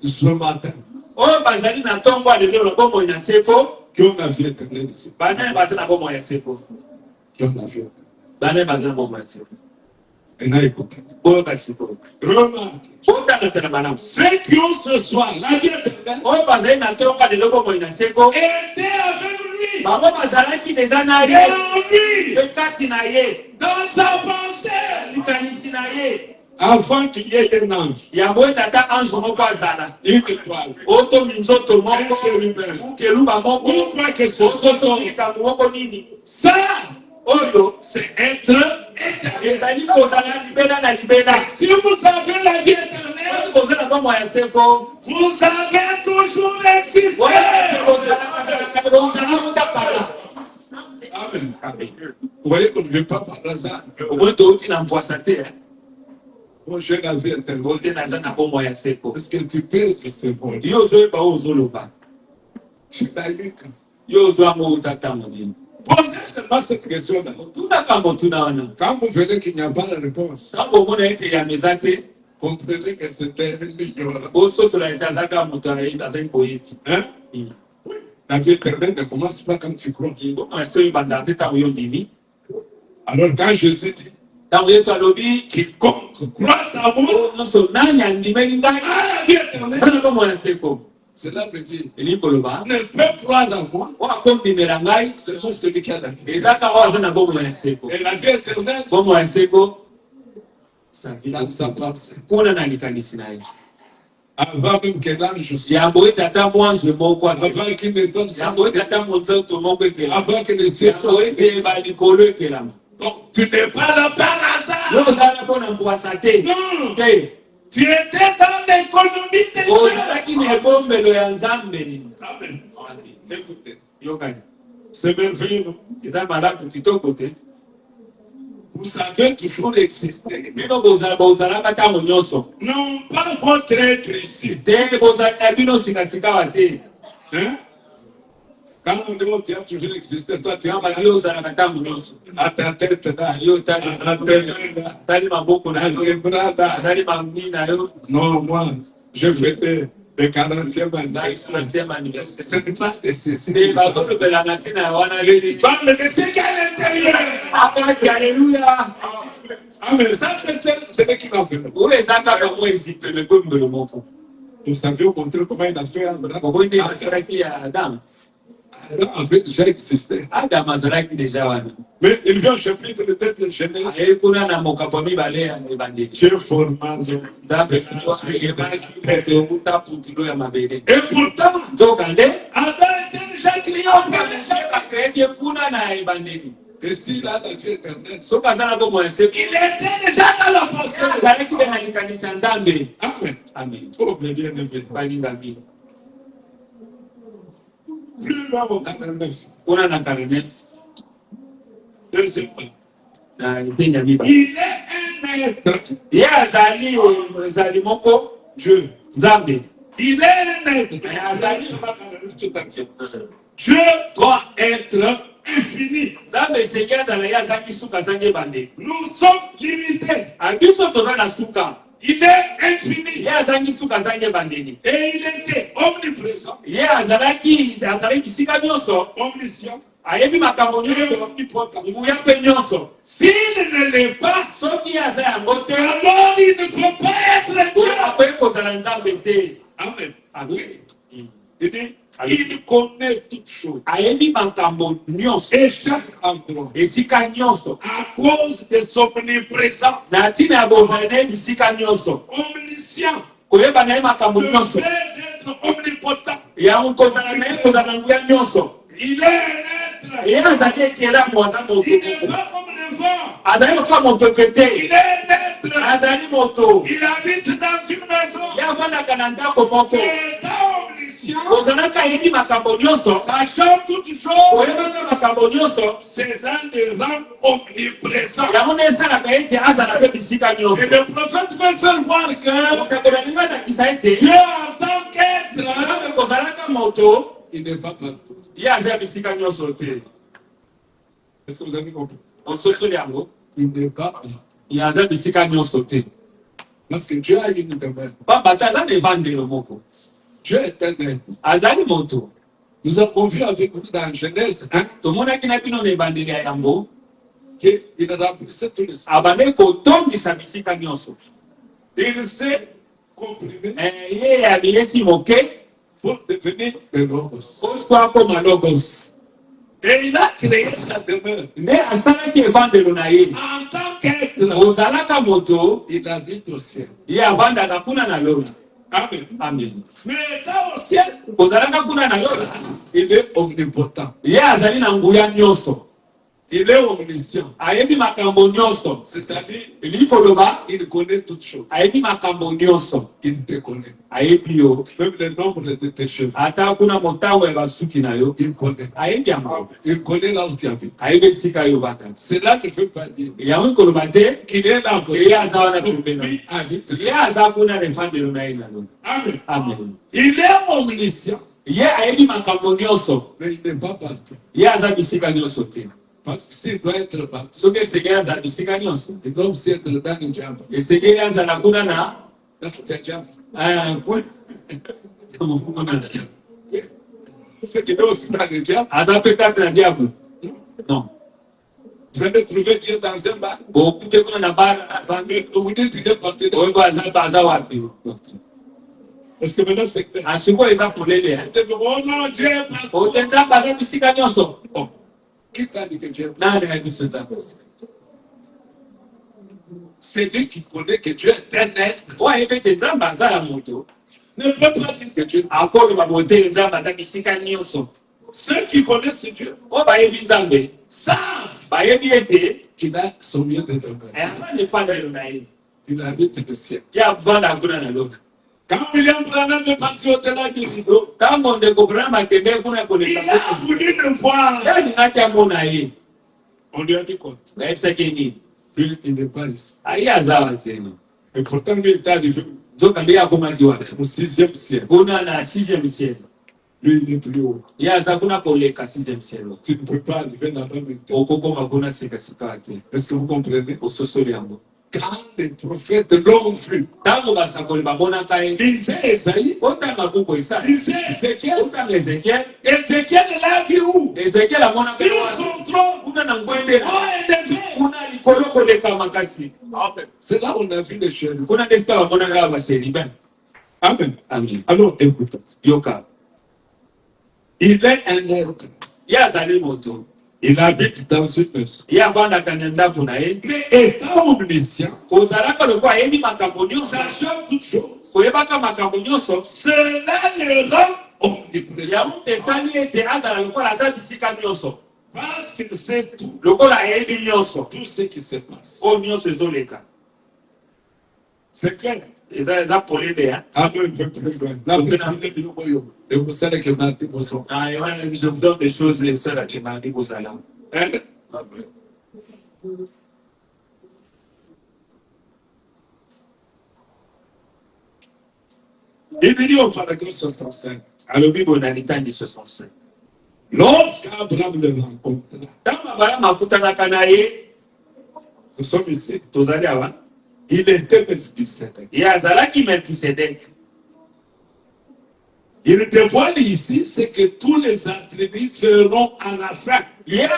ce matin, oyo bazali na ntongo ya lelo bomoi na seko. qui ont la vie éternelle ici, Bana baza na bomoi ya seko. qui ont la vie éternelle. Bana baza na bomoi ya seko. Et là, écoutez. Oyo basiko. Remarquez, Botalatala malamu. ceux qui ont ce soir la vie éternelle Oyo bazali na ntongo ya lelo bomoi na seko. étaient avec lui. Bango bazalaki deja na Et ye. en lui, Mpe kati na ye. dans sa pensée, Likanisi na ye. Avant qu'il y ait un ange, yango tata ange moko azala une étoile, oto minzoto moko un chérubin. ukeluba moko On croit que ce sont likambo moko nini ça, oyo c'est être éternel. ezali kozala libela na libela Si vous avez la vie éternelle, kozala bomoi ya seko vous avez toujours existé. Amen. Vous voyez qu'on ne vient pas par hasard. omoi touti na mpwasa te Mon jeune la vie éternelle. ote naza na bomoi ya seko Est-ce que tu penses que c'est bon? yo ozoyeba oyo ozoloba Tu l'as eu quand? yo ozwama oyo tata monini Posez seulement cette question-là. otunaka motuna wana Quand vous verrez qu'il n'y a pas de réponse, ntango omona ete ya meza te comprenez que c'était un ignorant. bososola ete azaka moto azali boyebi Hein? La vie éternelle ne commence pas quand tu crois. bomoi ya se oyo ebandaka te ntango yo ndimi Alors quand Jésus dit, ntango yesu alobi quiconque croit en moi, oyo nyonso nani andimeli ngai a la vie éternelle. wana bomoi ya seko Cela veut dire, elingi koloba ne peut croire en moi, oyo akondimela ngai seulement celui qui a la vie. eza kaka oyo aza na bomoi ya seko Et la vie éternelle, bomoi ya seko dans sa pensée, kuna na likanisi na ye avant même que l'ange soit, yambo ete ata mwange moko avant qu'il ne donne son yambo ete ata monzoto moko ekelama avant que les cieux yambo soient. ete balikolo ekelama Donc, tu n'es pas là par hasard. yo ozala mpona mpwasa te Non, te tu étais dans l'économie de Dieu. ozalaki na ebombelo ya nzambe Amen. Écoutez, yokani c'est merveilleux. Non? eza malamu kitoko te Vous avez toujours existé. bino bozalaka ntango nyonso Non pas votre être ici. te bozali na bino sikasika wa te Hein? Quand on dit tu as toujours existé, toi tu kamba as yo ozalaka ntango nyonso à ta tête là, yo à tes mains là, tali maboko na à tes yo bras là. azali mamni na yo Non, moi, je fêtais le 40e na anniversaire. 30e anniversaire Ce n'est pas de ceci. te bazolobelanga ntina wana Parle de ce qu'il y a à l'intérieur. akati alleluya Amen. Ça, c'est ce qui m'a fait. oyo eza kaka mo ezipele ebombelo moko Vous savez au contraire comment il a fait Abraham. okoyi nde asalaki ya adamu Abraham avait déjà existé. adamu azalaki deja wana Mais il vient au chapitre de tête de Genèse. aye kuna na mokambo mibale ya ebandeli Dieu formant. nzambe siko ayebaki ete okuta putilo ya mabele Et pourtant, nzokande Adam était déjà crié au premier chapitre. akayeki kuna na ebandeli Et s'il a la vie éternelle, soki aza na bomoi ya seko il était déjà dans la pensée. azalaki mpe na likanisi ya nzambe Amen. amen Oh, mes bien-aimés. balinga bino Plus loin au canal 9. kuna na karenet Deuxième partie. na eteni ya mibale Il est un être. ye ezali moko Dieu. nzambe Il est un être. azali Dieu doit être infini. nzambe esengi azala ye azangi suka azangi ebandeli Nous sommes limités. biso toza na suka Il est infini. ye azangi suka azangi ebandeli Et il était omniprésent, ye azalaki bisika nyonso omniscient, ayebi makambo et nyonso omnipotent. nguya mpe nyonso S'il ne l'est pas, soki ye aza yango te alors il ne peut pas être Dieu. akoki kozala nzambe te Amen. amen Il dit, il connaît toutes choses. ayebi makambo nyonso Et chaque endroit, esika nyonso à cause de son omniprésence, na ntina ya bozala na ye bisika nyonso omniscient, koyeba na ye makambo le nyonso fait d'être omnipotent. yango kozala na ye kozala na nguya nyonso Il est un ye être. azali ekelamu aza moto Il n'est pas comme le vent. azali lokola mopepe Il te est un être. azali moto Il habite dans une maison. ye avandaka na ndako moko Étant omniscient, ozalaka ayebi makambo nyonso sachant toutes choses, oyebaka makambo nyonso c'est là le rang omniprésent. yango nde esalaka ete azala mpe bisika Et nyonso le prophète veut faire voir que mosakola alingi alakisa ete Dieu en tant qu'être, nzambe kozalaka moto il n'est pas partout. ye aza ya bisika nyonso te Est-ce que vous avez compris? ososoli yango Il n'est pas partout. ye aza bisika nyonso te Parce que Dieu a une demeure. pamba te aza na evandelo moko Dieu est un être. azali moto Nous avons vu avec vous dans Genèse 1 tomonaki na bino na ebandeli ya yango qu'il remplissait tous les espaces. abandaki kotondisa bisika nyonso Il s'est comprimé ye yabilisi moke pour devenir de logos. osikwa akoma logos Et il a créé sa demeure. nde asalaki evandelo na ye. En tant qu'être, ozalaka moto il habite au ciel. ye avandaka kuna na lola. Amen. Amen. Mais étant au ciel, ozalaka kuna na lola, il est omnipotent. ye azali na nguya nyonso, Il est omniscient. ayebi makambo nyonso. C'est-à-dire, elingi koloba il connaît toutes choses. ayebi makambo nyonso, Il te connaît. ayebi yo Même le nombre de tes cheveux. ata kuna motango ya basuki na yo, Il connaît. ayebi yango, Il connaît là où tu habites. ayebi esika yo vandaka. Cela ne veut pas dire yango koloba te qu'il est là. ye aza wana pembeni, Lui habite. ye aza kuna na evandelo na ye na lola. Amen. Amen. Il est omniscient. ye ayebi makambo nyonso, Mais il n'est pas partout. ye aza bisika nyonso te. Parce que s'il doit être partout, soki esengeli azala bisika nyonso, il doit aussi être dans une jambe. esengeli azala kuna na Dans ta jambe. C'est qu'il est aussi dans le diable. aza mpe kati na diable. Non. Vous allez trouver Dieu dans un bar. bokute kuna na bara avandi Vous dites qu'il est parti. oyebo aza wapi. Est-ce que maintenant c'est clair? asikoyo eza polele. Oh non, Dieu est partout. ote nzambe aza bisika nyonso. Oh. Qui t'a dit que Dieu est partout? nani ayebi so nzambe? C'est lui qui connaît que Dieu est un être. oyo ayebi ete nzambe aza ya moto, Ne peut pas dire que Dieu. akoloba bote nzambe aza bisika nyonso. Ceux qui connaissent Dieu oyo bayebi nzambe savent bayebi ete qu'il a son lieu de demeure. afanda efandelo na ye, Il habite le ciel. ye avanda kuna na loka. Quand William Branham est parti au-delà du rideau, ntango ndeko Branham akende kuna koleka il a voulu le voir. ye alingaki amona ye, On lui a dit quoi? ayebisaki nini? Lui, il n'est pas ici. aye aza wa te. Et pourtant, lui, il est arrivé nzoka nde akomaki wana au 6e ciel. kuna na 6e ciel. Lui, il est plus haut. ye aza kuna koleka 6e ciel. Tu ne peux pas arriver là-bas maintenant. okokoma kuna sikasika te. Est-ce que vous comprenez? ososoli yango Quand les prophètes l'ont vu, ntango basakoli bamonaka ye, lisez Esaïe, otanga buku Isaya, lisez Ézéchiel. otanga Ezekiel. Ézéchiel l'a vu où? Ezekiel amonaka Sur son trône. kuna na ngwende Oh, élevé. kuna likolo koleka makasi. Amen. C'est là où on a vu les chaînes. kuna nde esika bamonaka basheriben. Amen. Amen. Alors, écoute. yoka Il est un être. ye azali moto, Il habite dans une maison. ye avandaka na ndako na ye, Mais étant omniscient, kozalaka lokola ayebi makambo nyonso, sachant toutes choses, koyebaka makambo nyonso, cela le rend omniprésent. yango esali ete azala lokola aza bisika nyonso, Parce qu'il sait tout, lokola ayebi nyonso tout ce qui se passe. oyo nyonso ezoleka. C'est clair. eza polele ya Amen. Un peu plus loin. Là, vous savez que et vous savez que ma vie vous sont. je vous donne des choses esalaki mandi kozala. Hein? Il dit au paragraphe 65. alobi boye na litandi 65. Lorsqu'Abraham le rencontre, ntango abraham akutanaka na ye, nous sommes ici, tozali awa, il était Melchisedec. ye azalaki melkisedek. Il dévoile ici ce que tous les attributs feront à la fin. ye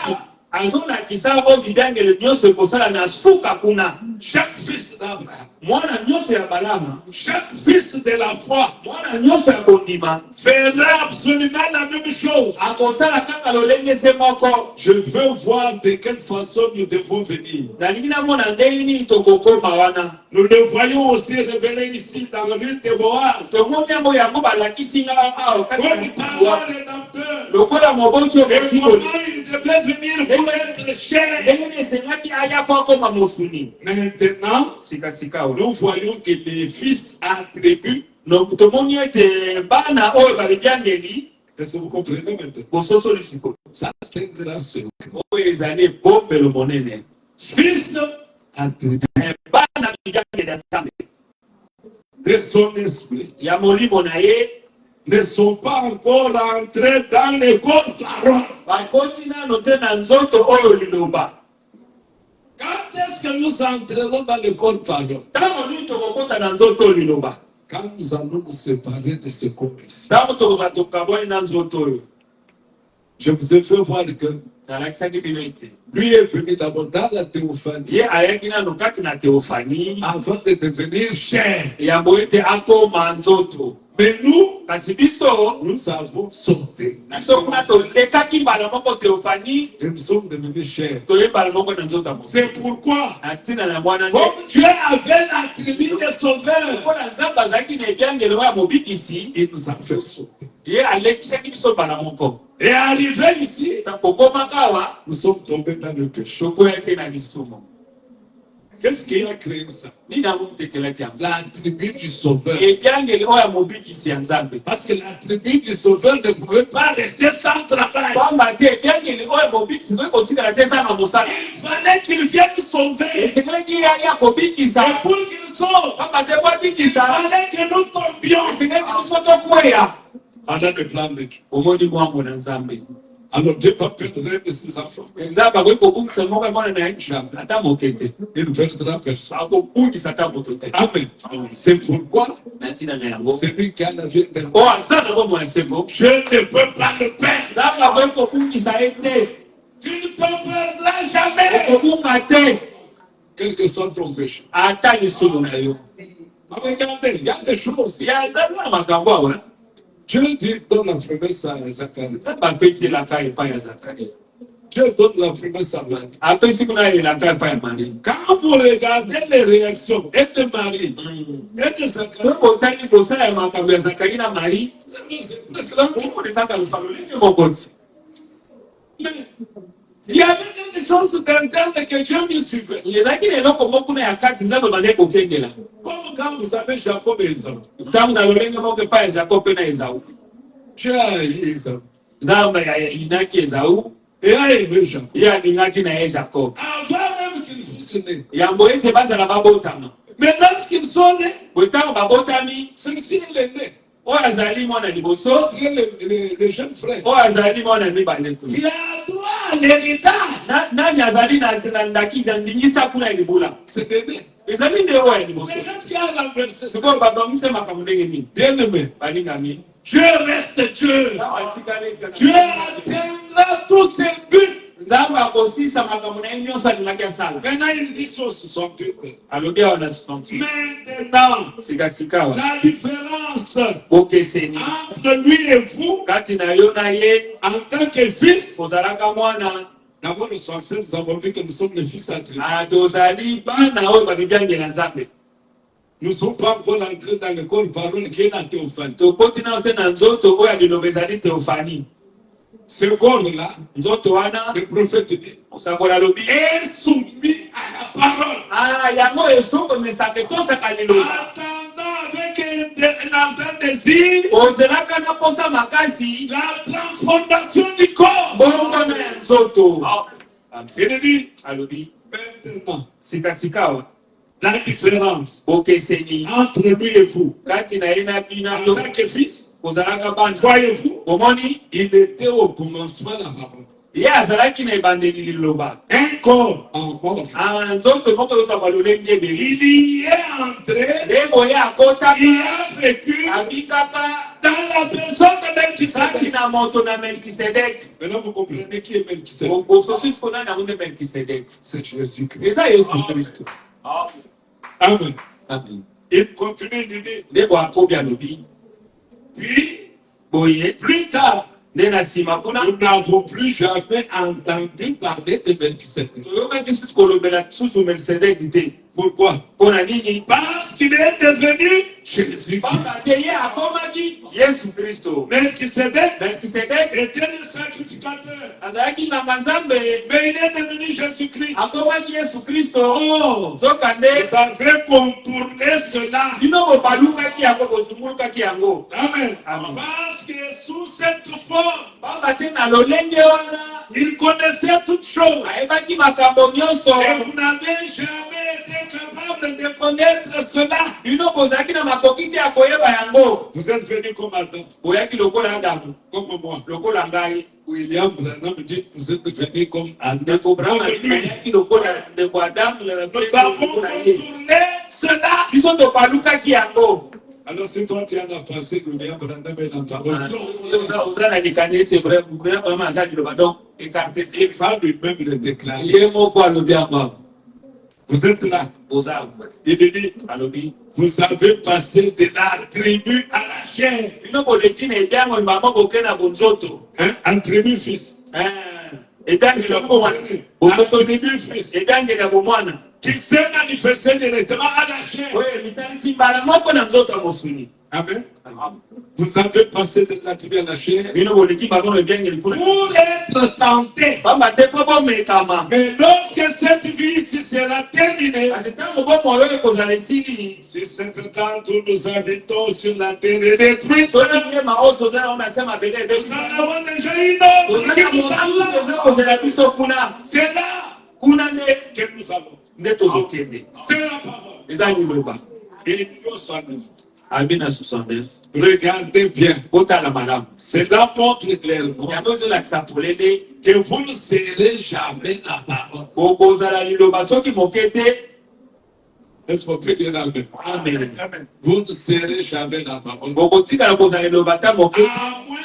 azolakisa oyo bidangelo nyonso ekosala na suka kuna. Chaque fils d'Abraham, mwana nyonso ya balama, chaque fils de la foi mwana nyonso ya kondima fera absolument la même chose. akosala kaka lolenge se moko. Je veux voir de quelle façon nous devons venir. nalingi namona ndenge nini tokokoma wana. Nous le voyons aussi révélé ici dans le livre de Boaz. tomoni yango yango balakisi nga awa kati ya Comme libuku par wana. le rédempteur. lokola moboti oyo Et bosikoli comment il devait venir pour être cher. ndenge nini esengaki aya po akoma mosuni. Maintenant, sikasika oyo nous voyons que les fils attribuent. tomoni ete bana oyo balejangeli Est-ce que vous comprenez maintenant? bososoli sikoyo Ça, c'est un grand secret. oyo ezali ebombelo monene. Fils attribuent bana bijangeli ya nzambe de son esprit ya molimo na ye ne sont pas encore entrés dans les corps paroles. bakoti nano te na nzoto oyo liloba. Quand est-ce que nous entrerons dans le corps paroles? ntango nini tokokota na nzoto oyo liloba? Quand nous allons nous séparer de ce corps ici. ntango tokozala tokabwani na nzoto oyo. Je vous ai fait voir que nalakisaki bino ete lui est venu d'abord dans la théophanie ye ayaki nano kati na teofani avant de devenir chair. yambo ete akoma nzoto. Mais nous, kasi biso nous avons sauté. biso kuna tolekaki mbala moko teofani Et nous sommes devenus chers. toyebala moko na nzoto ya moto. C'est pourquoi, na ntina na mwana nde comme Dieu avait l'attribut de sauveur, mpona nzambe azalaki na ebyangelo ya mobikisi il nous a fait sauter. ye alekisaki biso mbala moko. Et arrivé ici, kokomaka awa nous sommes tombés dans le péché. tokoyaki na lisumu. Qu'est-ce qui a créé ça? nini amomutekelaki yango? L'attribut du sauveur. ebyangelo oyo ya mobikisi ya nzambe. Parce que l'attribut du sauveur ne pouvait pas rester sans travail. pamba te ebyangelo oyo ya mobikisi toyi kotikala te eza na mosala. Il fallait qu'il vienne sauver. esekelaki ya kobikisa. Et pour qu'il sauve, pamba te po il abikisa fallait que nous tombions esekelaki biso tokweya. pendant le plan de Dieu. omoni mwango na nzambe. Alors Dieu va perdre un de ses enfants. nzambe akoki kobungisa moko ya mwana na ye ata moke te. Il ne perdra personne. akobungisa ata moto te. Amen. C'est pourquoi na ntina na yango celui qui a la vie éternelle, oyo aza na bomoi ya seko je ne peux pas le perdre. nzambe akoki kobungisa ye te. Tu ne te perdras jamais. okobunga te Quel que soit ton péché. ata lisumu na yo. Regardez, il y a des choses. ya nzambe na makambo awa Dieu dit dans la promesse à Zacharie. nzambe apesi elaka epai ya zakari. Dieu donne la promesse à Marie. apesi kuna elaka epai ya marie. Quand vous regardez les réactions et de Marie et de Zacharie, soki otali kosala ya makambo ya zakari na marie c'est presque la même chose. okonesaka lufalo lenge moko ti. Mais il y avait quelque chose d'interne que Dieu me suivait. ezalaki na eloko moko kuna ya kati nzambe bande kokengela. Comme quand vous avez Jacob et Esaü. ntango na lolenge moko epai ya jakob mpe na ezau. Dieu a aimé Esaü nzambe alinaki ezau et a aimé Jacob. ye alingaki na ye jakob. Avant même qu'ils fussent nés. yango ete bazala babotama. Mais lorsqu'ils sont nés, boye ntango babotami celui-ci il est né. oyo azali mwana liboso L'autre, les jeunes frères. oyo azali mwana mibale tu. Qui a droit à l'héritage. nani azali na ndaki na ndingisa kuna ya libula. C'est l'ainé. ezali nde oyo ya liboso. Mais qu'est-ce qu'il y a renversé? sikoyo babangise makambo ndenge nini Bien aimé. balingami. Dieu reste Dieu. atikali Dieu atteindra tous ses buts. nzambe akosisa makambo na ye nyonso alingaki asala. Maintenant, il dit sur 68. alobi awa na 68. Maintenant, sikasika awa la différence bokeseni entre lui et vous, kati na yo na ye en tant que fils, kozalaka mwana d'abord le soir, nous avons vu que nous sommes les fils attribués. tozali bana oyo babibyangela nzambe. Nous ne sommes pas encore entrés dans le corps parole qui est la théophanie. tokoti nao te na nzoto oyo ya liloba ezali teofani. Ce corps-là, nzoto wana le prophète dit, osangola lobi est soumis à la parole. yango esokomesaka etosaka liloba. Attendant avec un ardent désir ozelaka na posa makasi la transformation du corps. bongana ya nzoto. Il dit, alobi maintenant, sikasika awa la différence bokeseni entre lui et vous, kati na ye na bina en tant que fils, kozalaka bana. voyez-vous, omoni il était au commencement la parole. ye azalaki na ebandeli liloba. Un corps en mort. nzoto moko ezosaka lolenge ebeli. Il y est entré, nde boye akotaka il a vécu abikaka dans la personne de kati Melchisedec. na moto na melkisedek. Maintenant, vous comprenez qui est Melchisedec? bososi sikona na nde melkisedek. C'est Jésus-Christ. eza yesu kristo. Amen. amen. Il continue de dire, nde boakobi alobi puis, boye plus tard, nde na nsima kuna nous n'avons plus jamais entendu parler de Melchisedec. toyokaki susu kolobela susu melkisedeki te. Pourquoi? mpo na nini? Parce qu'il est devenu Jésus. pamba te ye akomaki yesu kristo. Melchisedec melkisedek était le sacrificateur, azalaki nganga nzambe mais il est devenu Jésus-Christ. akomaki yesu kristo. Oh, nzoka nde vous avez contourné cela. bino bobalukaki yango bozungulukaki yango. Amen. Amen. Parce que sous cette forme, pamba te na lolenge wana il connaissait toutes choses. ayebaki makambo nyonso. Et vous n'avez jamais été capable de connaître cela. bino bozalaki na makoki te ya koyeba yango. Vous êtes venu comme Adam, boyaki lokola adamu comme moi. lokola ngai. William Branham dit que vous êtes venu comme Adam. ndeko brama Comme lui. ayaki lokola ndeko adamu Nous avons contourné cela. biso tobalukaki yango. Alors si toi tu en as pensé que William Branham est la parole, oza na likani ete vraiment aza liloba donc écarte il va lui-même le déclarer. ye moko alobi yango. Vous êtes là. Oza. Il dit, Alobi. vous avez passé de la tribu à la chair. Ino bolekine edango mama bokena bonzoto. Hein? En tribu fils. Edango la bomwana. En tribu fils. Edango la bomwana. Qui s'est manifesté directement à la chair. Oui, mitali mbala moko na nzoto mosuni. Amen. Vous avez passé de la tribu à la chair Ino boleki babono edango likuna. pour être tenté. Bamba te pobo mekama. Mais lorsque cette vie ici sera terminée, Azitango bomo loye kozala sili. si c'est quand nous habitons sur la terre et détruit, Soli yema oto zana ona sema bele nous bele. en avons déjà une autre qui nous attend. C'est là Kuna ne que nous allons. nde tozokende. C'est la parole. Eza liloba. Et nous sommes. Abina 69. Regardez bien. Botala malamu. Cela montre clairement Yango ezolakisa polele que vous ne serez jamais la parole. okozala liloba soki moke te. Est-ce qu'on peut dire amen? Amen. Vous ne serez jamais la parole. Bokotikala kozala liloba ta moke. À moins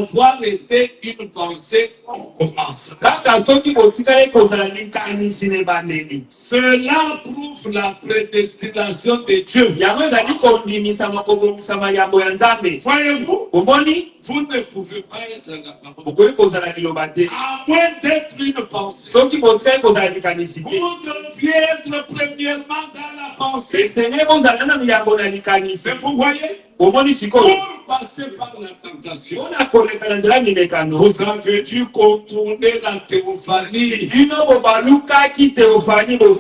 d'avoir été une pensée au commencement. Kaka soki botikali kozala likanisi ne bandeli. Cela prouve la prédestination de Dieu. Yango ezali kondimisama kobomisama yambo ya Nzambe. Voyez-vous, Omoni vous ne pouvez pas être la parole. bokoki kozala liloba te. À moins d'être une pensée. Soki botikali kozala likanisi te. Vous deviez être premièrement dans la pensée. Esenge bozala nanu yambo na likanisi. Mais vous voyez, Omoni sikoyo. pour passer par la tentation, Mpona koleka na nzela minekano. vous avez dû contourner la théophanie. Bino bobalukaki teofani Vous avez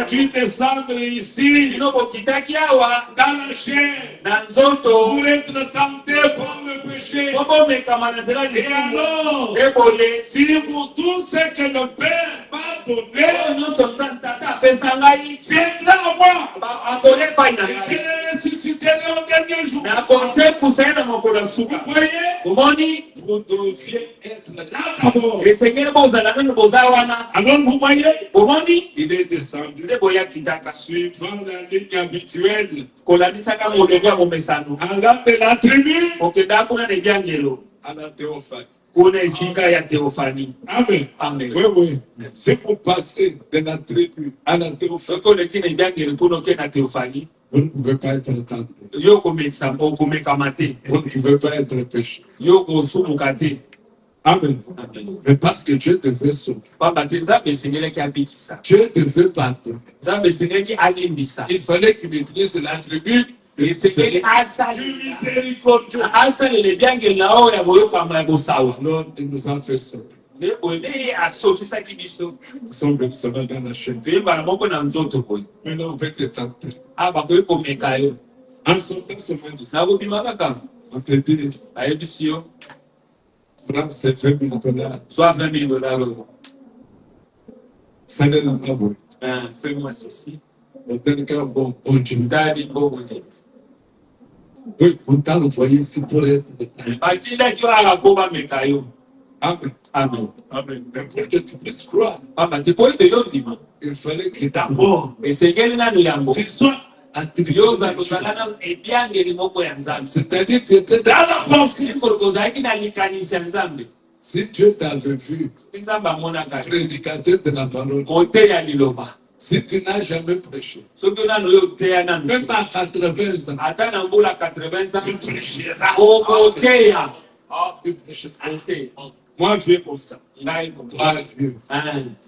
bozuzaki. dû descendre ici, Bino bokitaki awa dans la chair, na nzoto. pour être tenté par le péché. Bomekama na nzela Et lifumu. alors, Ebole. si vous tout ce que le Père m'a donné Oyo nyonso tata apesa ngai. viendra à moi, Akole epai na et je ngai. les ressusciterai au dernier jour. Na kosekusa ye na mokolo ya Vous suka. voyez, Omoni vous deviez être là d'abord. esengeli bozala nani boza wana. Alors vous voyez, Omoni il est descendu nde boyakitaka. suivant la ligne habituelle, Kolandisaka molongo ya momesano. allant de la tribu Okendaka kuna na ebyangelo. à la théophanie. Kuna esika ya teofani. Amen. Amen. Oui, oui. Si vous passez de la tribu à la théophanie, Soki oleki na ebyangelo kuna oke na teofani. vous ne pouvez pas être tenté. Yo okomekama te. Vous ne pouvez pas être péché. Yo kosumuka te. Amen. Amen. Mais parce que Dieu devait sauver. Pamba te Nzambe esengelaki abikisa. Dieu devait pardonner. Nzambe esengelaki alimbisa. Il fallait qu'il utilise l'attribut Esengeli du asali. miséricordieux. Asalele ebyangelo na oyo ya boyokama ya bosawa. Alors, il nous a fait sauver. Nde boye nde ye asokisaki biso. Nous sommes seulement dans la chaîne. Toyebala moko na nzoto boye. Maintenant, on peut te tenter. Bakoki komeka yo. En sortant ce moment, Nakobima kaka. on te dit, Ayebisi yo. prends ces $20. Soit $20 oyo. Ça n'est pas bon. Fais-moi ceci. Dans tel cas, bon, continue. Ndali bongo te. Oui, on t'a envoyé ici pour être Batindaki oyo po bameka yo. Amen. Amen. Amen. Mais pour que tu puisses croire, Pamba te po ete yo ndima. il fallait que d'abord, Esengeli nanu yango. tu sois attribué. Yoza kozala nanu ebyangeli moko ya Nzambe. C'est-à-dire que tu étais dans la pensée. Sikolo kozalaki na likanisi ya Nzambe. Si Dieu t'avait vu, Nzambe amonaka yo. prédicateur de la parole, Moteya liloba. si tu n'as jamais prêché, Soki nanu yo teya nanu. même à 80 ans, Ata na mbula 80 tu ans. prêcheras. Okoteya. Tu prêches. Ate. Moi, je viens comme ça. Ngai Toi, vieux,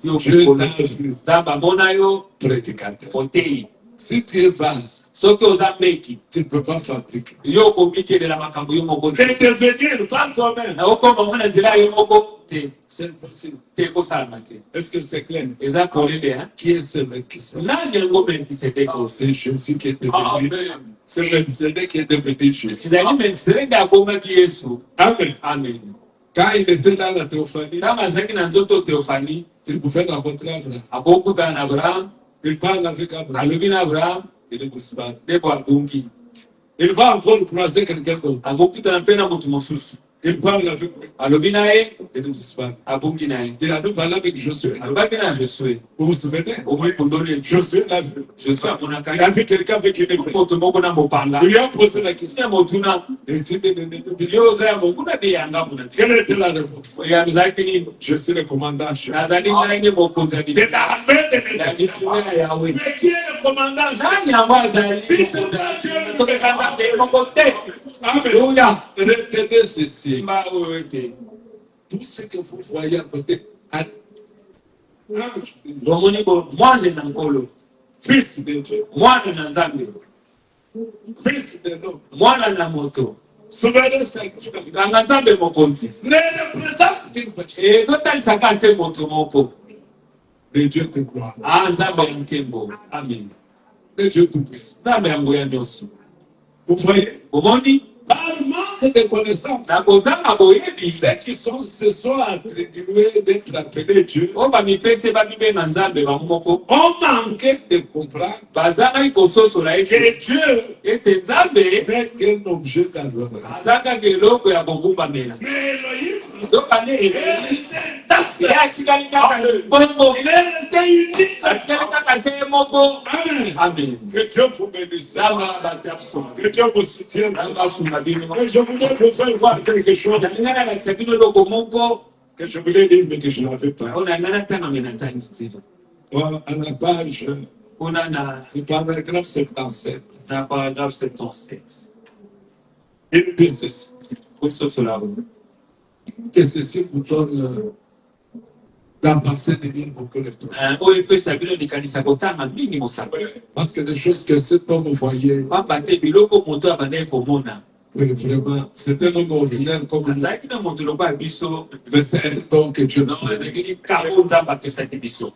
Fio je kokolo. t'ai vu, Nzambe amona yo. prédicateur. Oteyi. Si tu es vase, Soki oza meki. tu ne peux pas fabriquer. Yo komikelela makambo yo moko te. Et devenir par toi-même, Na okoma mona nzela yo moko te. c'est possible. Te kosalama te. Est-ce que c'est clair? Eza polele hein. Qui est ce mec qui s'est Nani yango Melkisedeki? C'est Jésus qui est devenu. Amen. C'est Melchizedek qui est devenu Jésus. Ezali Melkisedeki akomaki Yesu. Amen. Amen. Quand il était dans la théophanie, Kama azalaki na nzoto teofani, il pouvait rencontrer Abraham. akokutana na Abraham, Il parle avec Abraham. alobi na Abraham, Il est disparaît. nde boabungi. Il va encore croiser quelqu'un d'autre. Akokutana mpe na moto mosusu. Il parle avec lui. alobi na ye Il disparaît. abungi na ye Il avait parlé avec Josué. alobaki na Josue Vous vous souvenez? omoi kundoli Josué l'a vu. Josue amonaka Il a vu quelqu'un avec une épée. moto moko na mopanga Il lui a posé la question. ya motuna Et tu dis, yo oza ya mokuna de yanga muna quelle était la réponse? yazalaki nini Je suis le commandant chef. nazali ngai nde mokonzi ya De bitumba l'armée de ya l'Éternel. bitumba ya yawe Mais qui est le commandant chef? nani yango azali sokeka nzambe moko te Alléluia. Retenez ceci. simba oyo ete Tout ce que vous voyez à côté, ange, bomoni bo mwana na nkolo fils de Dieu, mwana na nzambe fils de l'homme, mwana na moto souverain sacrificateur, kanga nzambe mokonzi ne représente une personne. ezotalisaka se moto moko Le Dieu de gloire, nzambe ya nkembo amen le Dieu tout-puissant. nzambe ya nguya nyonso Vous voyez, omoni par manque de connaissances, na kozanga boyebi ceux qui se sont attribués d'être appelés Dieu oyo bamipesi babibenga nzambe bango moko ont manqué de comprendre bazangaki kososola ete que Dieu ete nzambe n'est qu'un objet d'adoration. azangaka eloko ya kogumbamela Mais Elohim zokane est eleli resté intact. ye atikali kaka bongo Il est resté unique. atikali kaka se ye moko Amen. amen Que Dieu vous bénisse. nzambe batia kusoma Que Dieu vous soutienne. nzambe asunga bino Et je voulais vous faire voir quelque chose nalinga nalakisa bino eloko moko que je voulais dire, mais que je n'avais pas. oyo nanga natanga me natangi te Voilà, à la page kuna na du paragraphe 77. na paragraphe 77 Il dit ceci. kososola oyo Que ceci vous donne la pensée de lire beaucoup les prophètes. oyo epesa bino likanisa kotanga mingi mosako Parce que des choses que cet homme voyait, pamba te biloko moto abandaki komona oui, vraiment, c'est un homme ordinaire comme nous. azalaki na moto lokola biso Mais c'est un don que Dieu nous non a. ezalaki kabo nzambe apesaki biso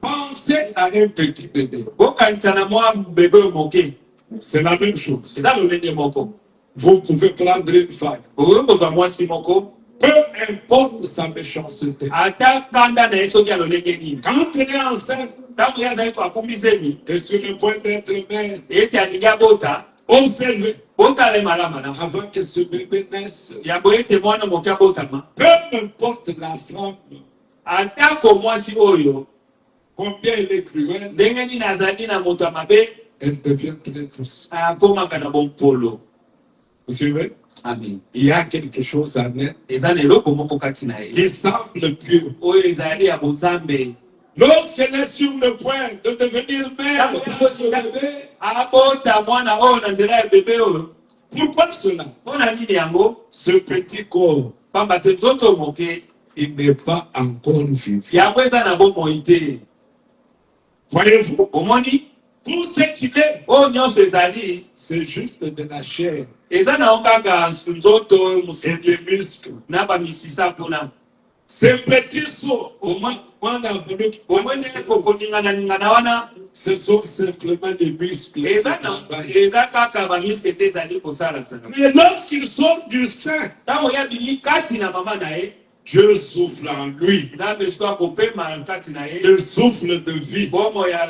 Pensez à un petit bébé. bokanisa na mwa bebe oyo moke C'est la même chose. eza lolenge moko Vous pouvez prendre une femme. oyo kozwa mwasi moko Peu importe sa méchanceté. ata kanda na ye soki ya lolenge nini Quand elle est enceinte ntango ye azali koakumbisemi et sur le point d'être mère, ete alingi abota observez botala ye malamu na avant que ce bébé naisse. yango ete mwana moke abotama Peu importe la femme, atako mwasi oyo combien elle est cruelle, ndenge nini azali na moto ya mabe elle devient très douce. akomaka na bompolo Vous suivez? amen Il y a quelque chose en elle eza na eloko moko kati na ye qui semble pur. oyo ezali ya bonzambe Lorsqu'elle est sur le point de devenir mère, dans ce bébé, abota mwana oyo na nzela ya bebe oyo pourquoi cela? mpo na nini yango Ce petit corps, pamba te nzoto moke il n'est pas encore vivant. yango eza na bomoi te Voyez-vous, omoni tout ce qu'il est, oyo nyonso ezali c'est juste de la chair eza nango kaka nzoto oyo et mosuki des muscles. na bamisisa kuna Ces petits sauts, omoni omoni, kokoningana wana ce sont simplement des muscles. eza kaka bamiske te ezali kosalasana Mais lorsqu'il sort du sein, ntango yabimi kati na mama na ye Dieu souffle en lui nzambe soki akopema kati na ye le souffle de vie. bomoi ya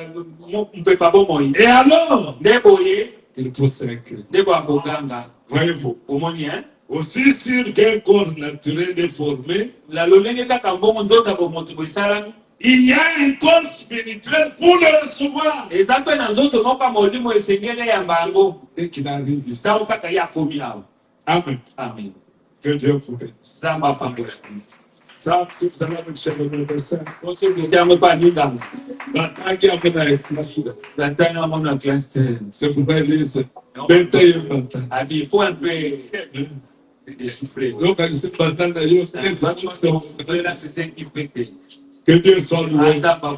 mpepa bomoi Et alors, nde boye il faut s'incliner. nde boakoganga Voyez-vous, omoni aussi sûr qu'un corps naturel est formé, la lolenge kaka mbongo nzoto ya bomoto boesalami il y a un corps spirituel pour le recevoir. eza mpe na nzoto moko ya molimo esengeli eyamba yango Dès qu'il arrive ici. ntango kaka ye akomi awa Amen. amen Que Dieu vous bénisse. nzambe apangola Ça, si vous allez avec chez le médecin, osoki yango mpe aninganga batangi amena eklasida. batani amona ya classe te C'est pourquoi il dit, bentaye mbata. abi il faut un peu essouffler Lokalisi mbata na yo, là c'est ce qui fait que Dieu soit loué. nzambe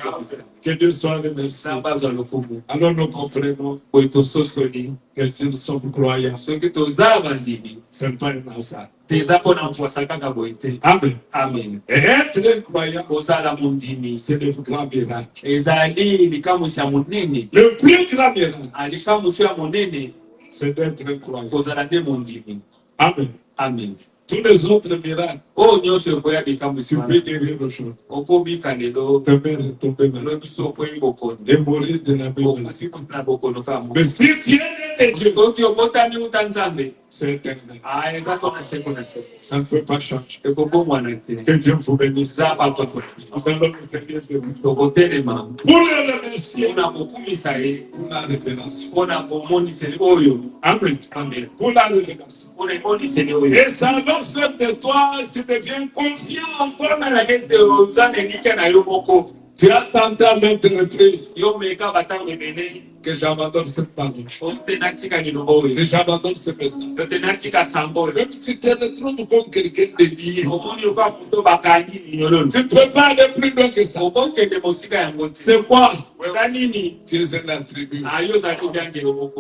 Que Dieu soit remercié. nzambe azwa lokumu Alors nous comprenons boye tososoli que si nous sommes croyants, soki toza bandimi ce n'est pas un hasard. te eza mpona mpwasa kaka boye te Amen. amen Et être un croyant, kozala mondimi c'est le plus grand miracle. ezali likamwisi ya monene Le plus grand miracle, likamwisi ya monene c'est d'être un croyant. kozala nde mondimi Amen. amen Tous les autres miracles, oyo nyonso ekoya likamwisi tu wana peux guérir aujourd'hui. okobika lelo Ta mère est tombée malade. lelo biso okoyi bokono Et mourir de la même maladie. okufi kutu na bokono kaka Mais si tu es né de Dieu, soki obotami uta nzambe C'est éternel. Ça ne peut pas changer. Que Dieu vous bénisse. Nous allons nous tenir debout. Pour le remercier pour la révélation. Amen. Amen. Pour la révélation. Et ça, lorsque de toi, tu deviens confiant encore dans la tête. Tu as tenté à maintes reprises que j'abandonne cette parole. Que j'abandonne ce message. Même si tu te trouves comme quelqu'un de lié, tu ne peux pas aller plus loin que ça. C'est quoi? Tu es un attribut.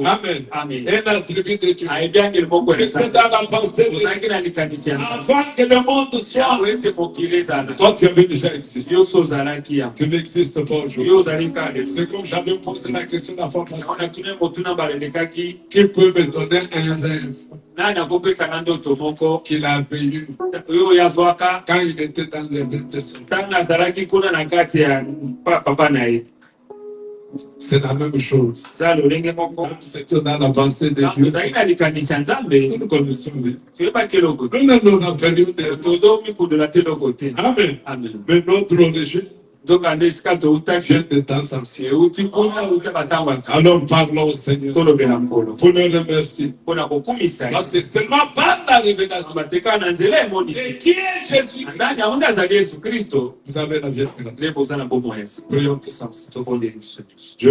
Amen. Un attribut de Dieu. Tu es dans la pensée de Dieu. Avant que le monde soit, toi tu avais déjà existé. Tu n'existes pas aujourd'hui. C'est comme j'avais posé la question la fois passée. Qui peut me donner un rêve qu'il avait eu quand il était dans les mains de son père? C'est la même chose. Même si tu es dans la pensée de Dieu, nous nous connaissons bien. Nous nous rappelions de Amen. Mais notre origine vient de temps anciens. Alors parlons au Seigneur pour le remercier. Parce que seulement par la révélation et qui est Jésus-Christ, vous avez la vie éternelle. Prions tous ensemble. Je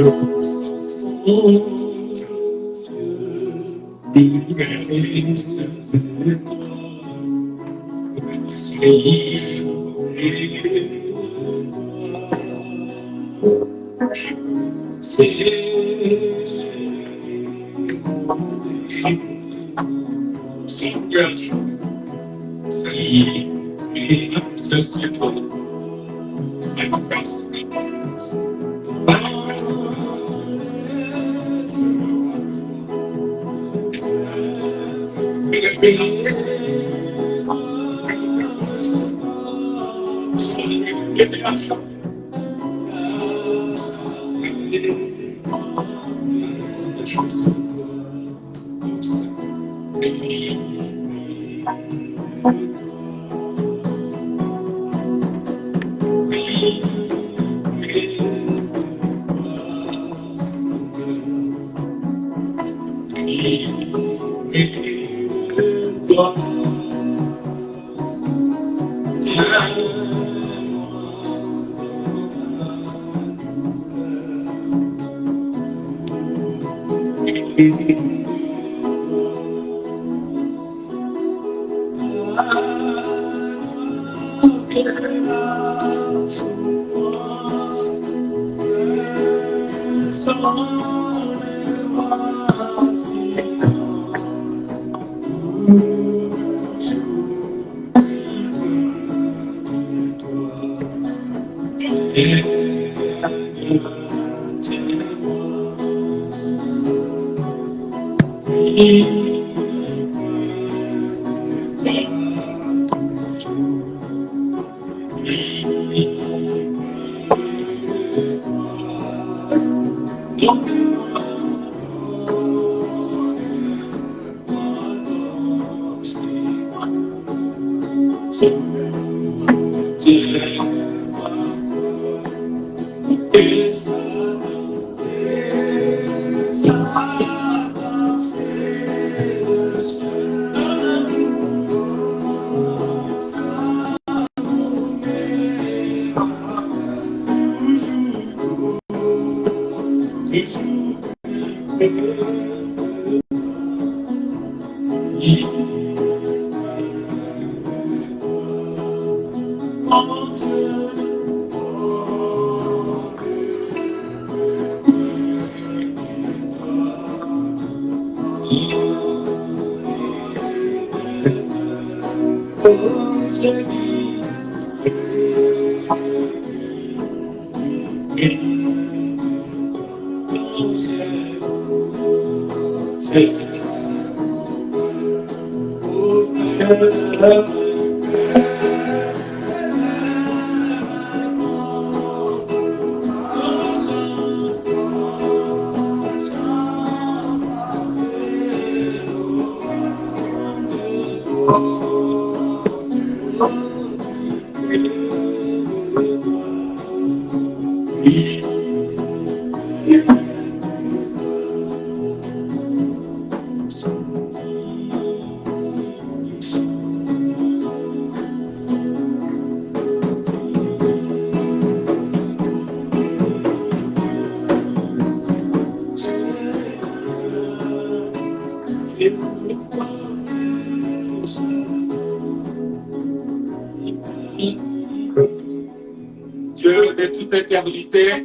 autorité,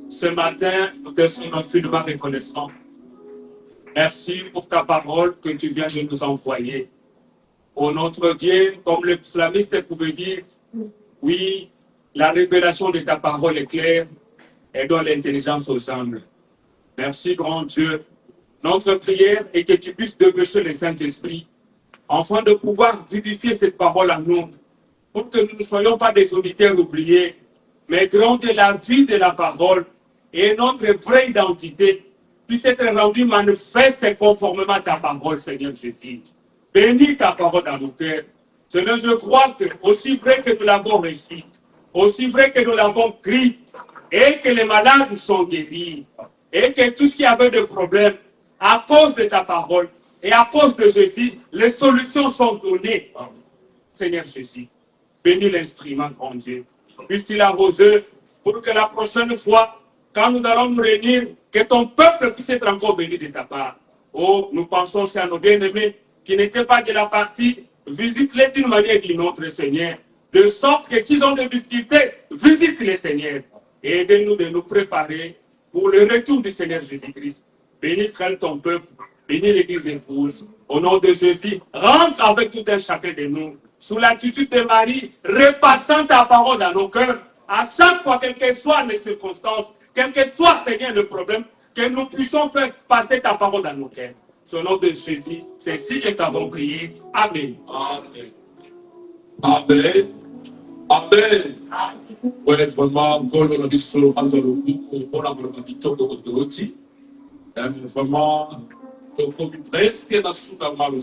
ce matin, nous te sommes infiniment reconnaissants. Merci pour ta parole que tu viens de nous envoyer. Ô notre Dieu, comme le psalmiste pouvait dire, oui, la révélation de ta parole est claire et donne l'intelligence aux hommes. Merci, grand Dieu. Notre prière est que tu puisses dépêcher le Saint-Esprit afin de pouvoir vivifier cette parole en nous, pour que nous ne soyons pas des auditeurs oubliés, mais grandir la vie de la parole et notre vraie identité puisse être rendue manifeste conformément à ta parole, Seigneur Jésus. Bénis ta parole dans nos cœurs. Seigneur, je crois que aussi vrai que nous l'avons réussi, aussi vrai que nous l'avons crié, et que les malades sont guéris, et que tout ce qui avait de problèmes, à cause de ta parole et à cause de Jésus, les solutions sont données. Seigneur Jésus, bénis l'instrument, grand Dieu. Puisse-t-il arroser pour que la prochaine fois, quand nous allons nous réunir, que ton peuple puisse être encore béni de ta part. Oh, nous pensons à nos bien-aimés qui n'étaient pas de la partie, visite-les d'une manière ou d'une autre, Seigneur. De sorte que s'ils ont des difficultés, visite-les, Seigneur. Et aidez-nous de nous préparer pour le retour du Seigneur Jésus-Christ. Bénis Israël, ton peuple, bénis l'Église épouse. Au nom de Jésus, rentre avec tout un chacun de nous, sous l'attitude de Marie, repassant ta parole dans nos cœurs, à chaque fois, quelles que soient les circonstances, quel que soit, Seigneur, le problème, que nous puissions faire passer ta parole dans nos cœurs. Au nom de Jésus, c'est ainsi que nous avons prié. Amen. Amen. Amen. Amen. Ouais, vraiment, voglio di solo ora voglio di tutto tutti. Vraiment, come presque la sua mano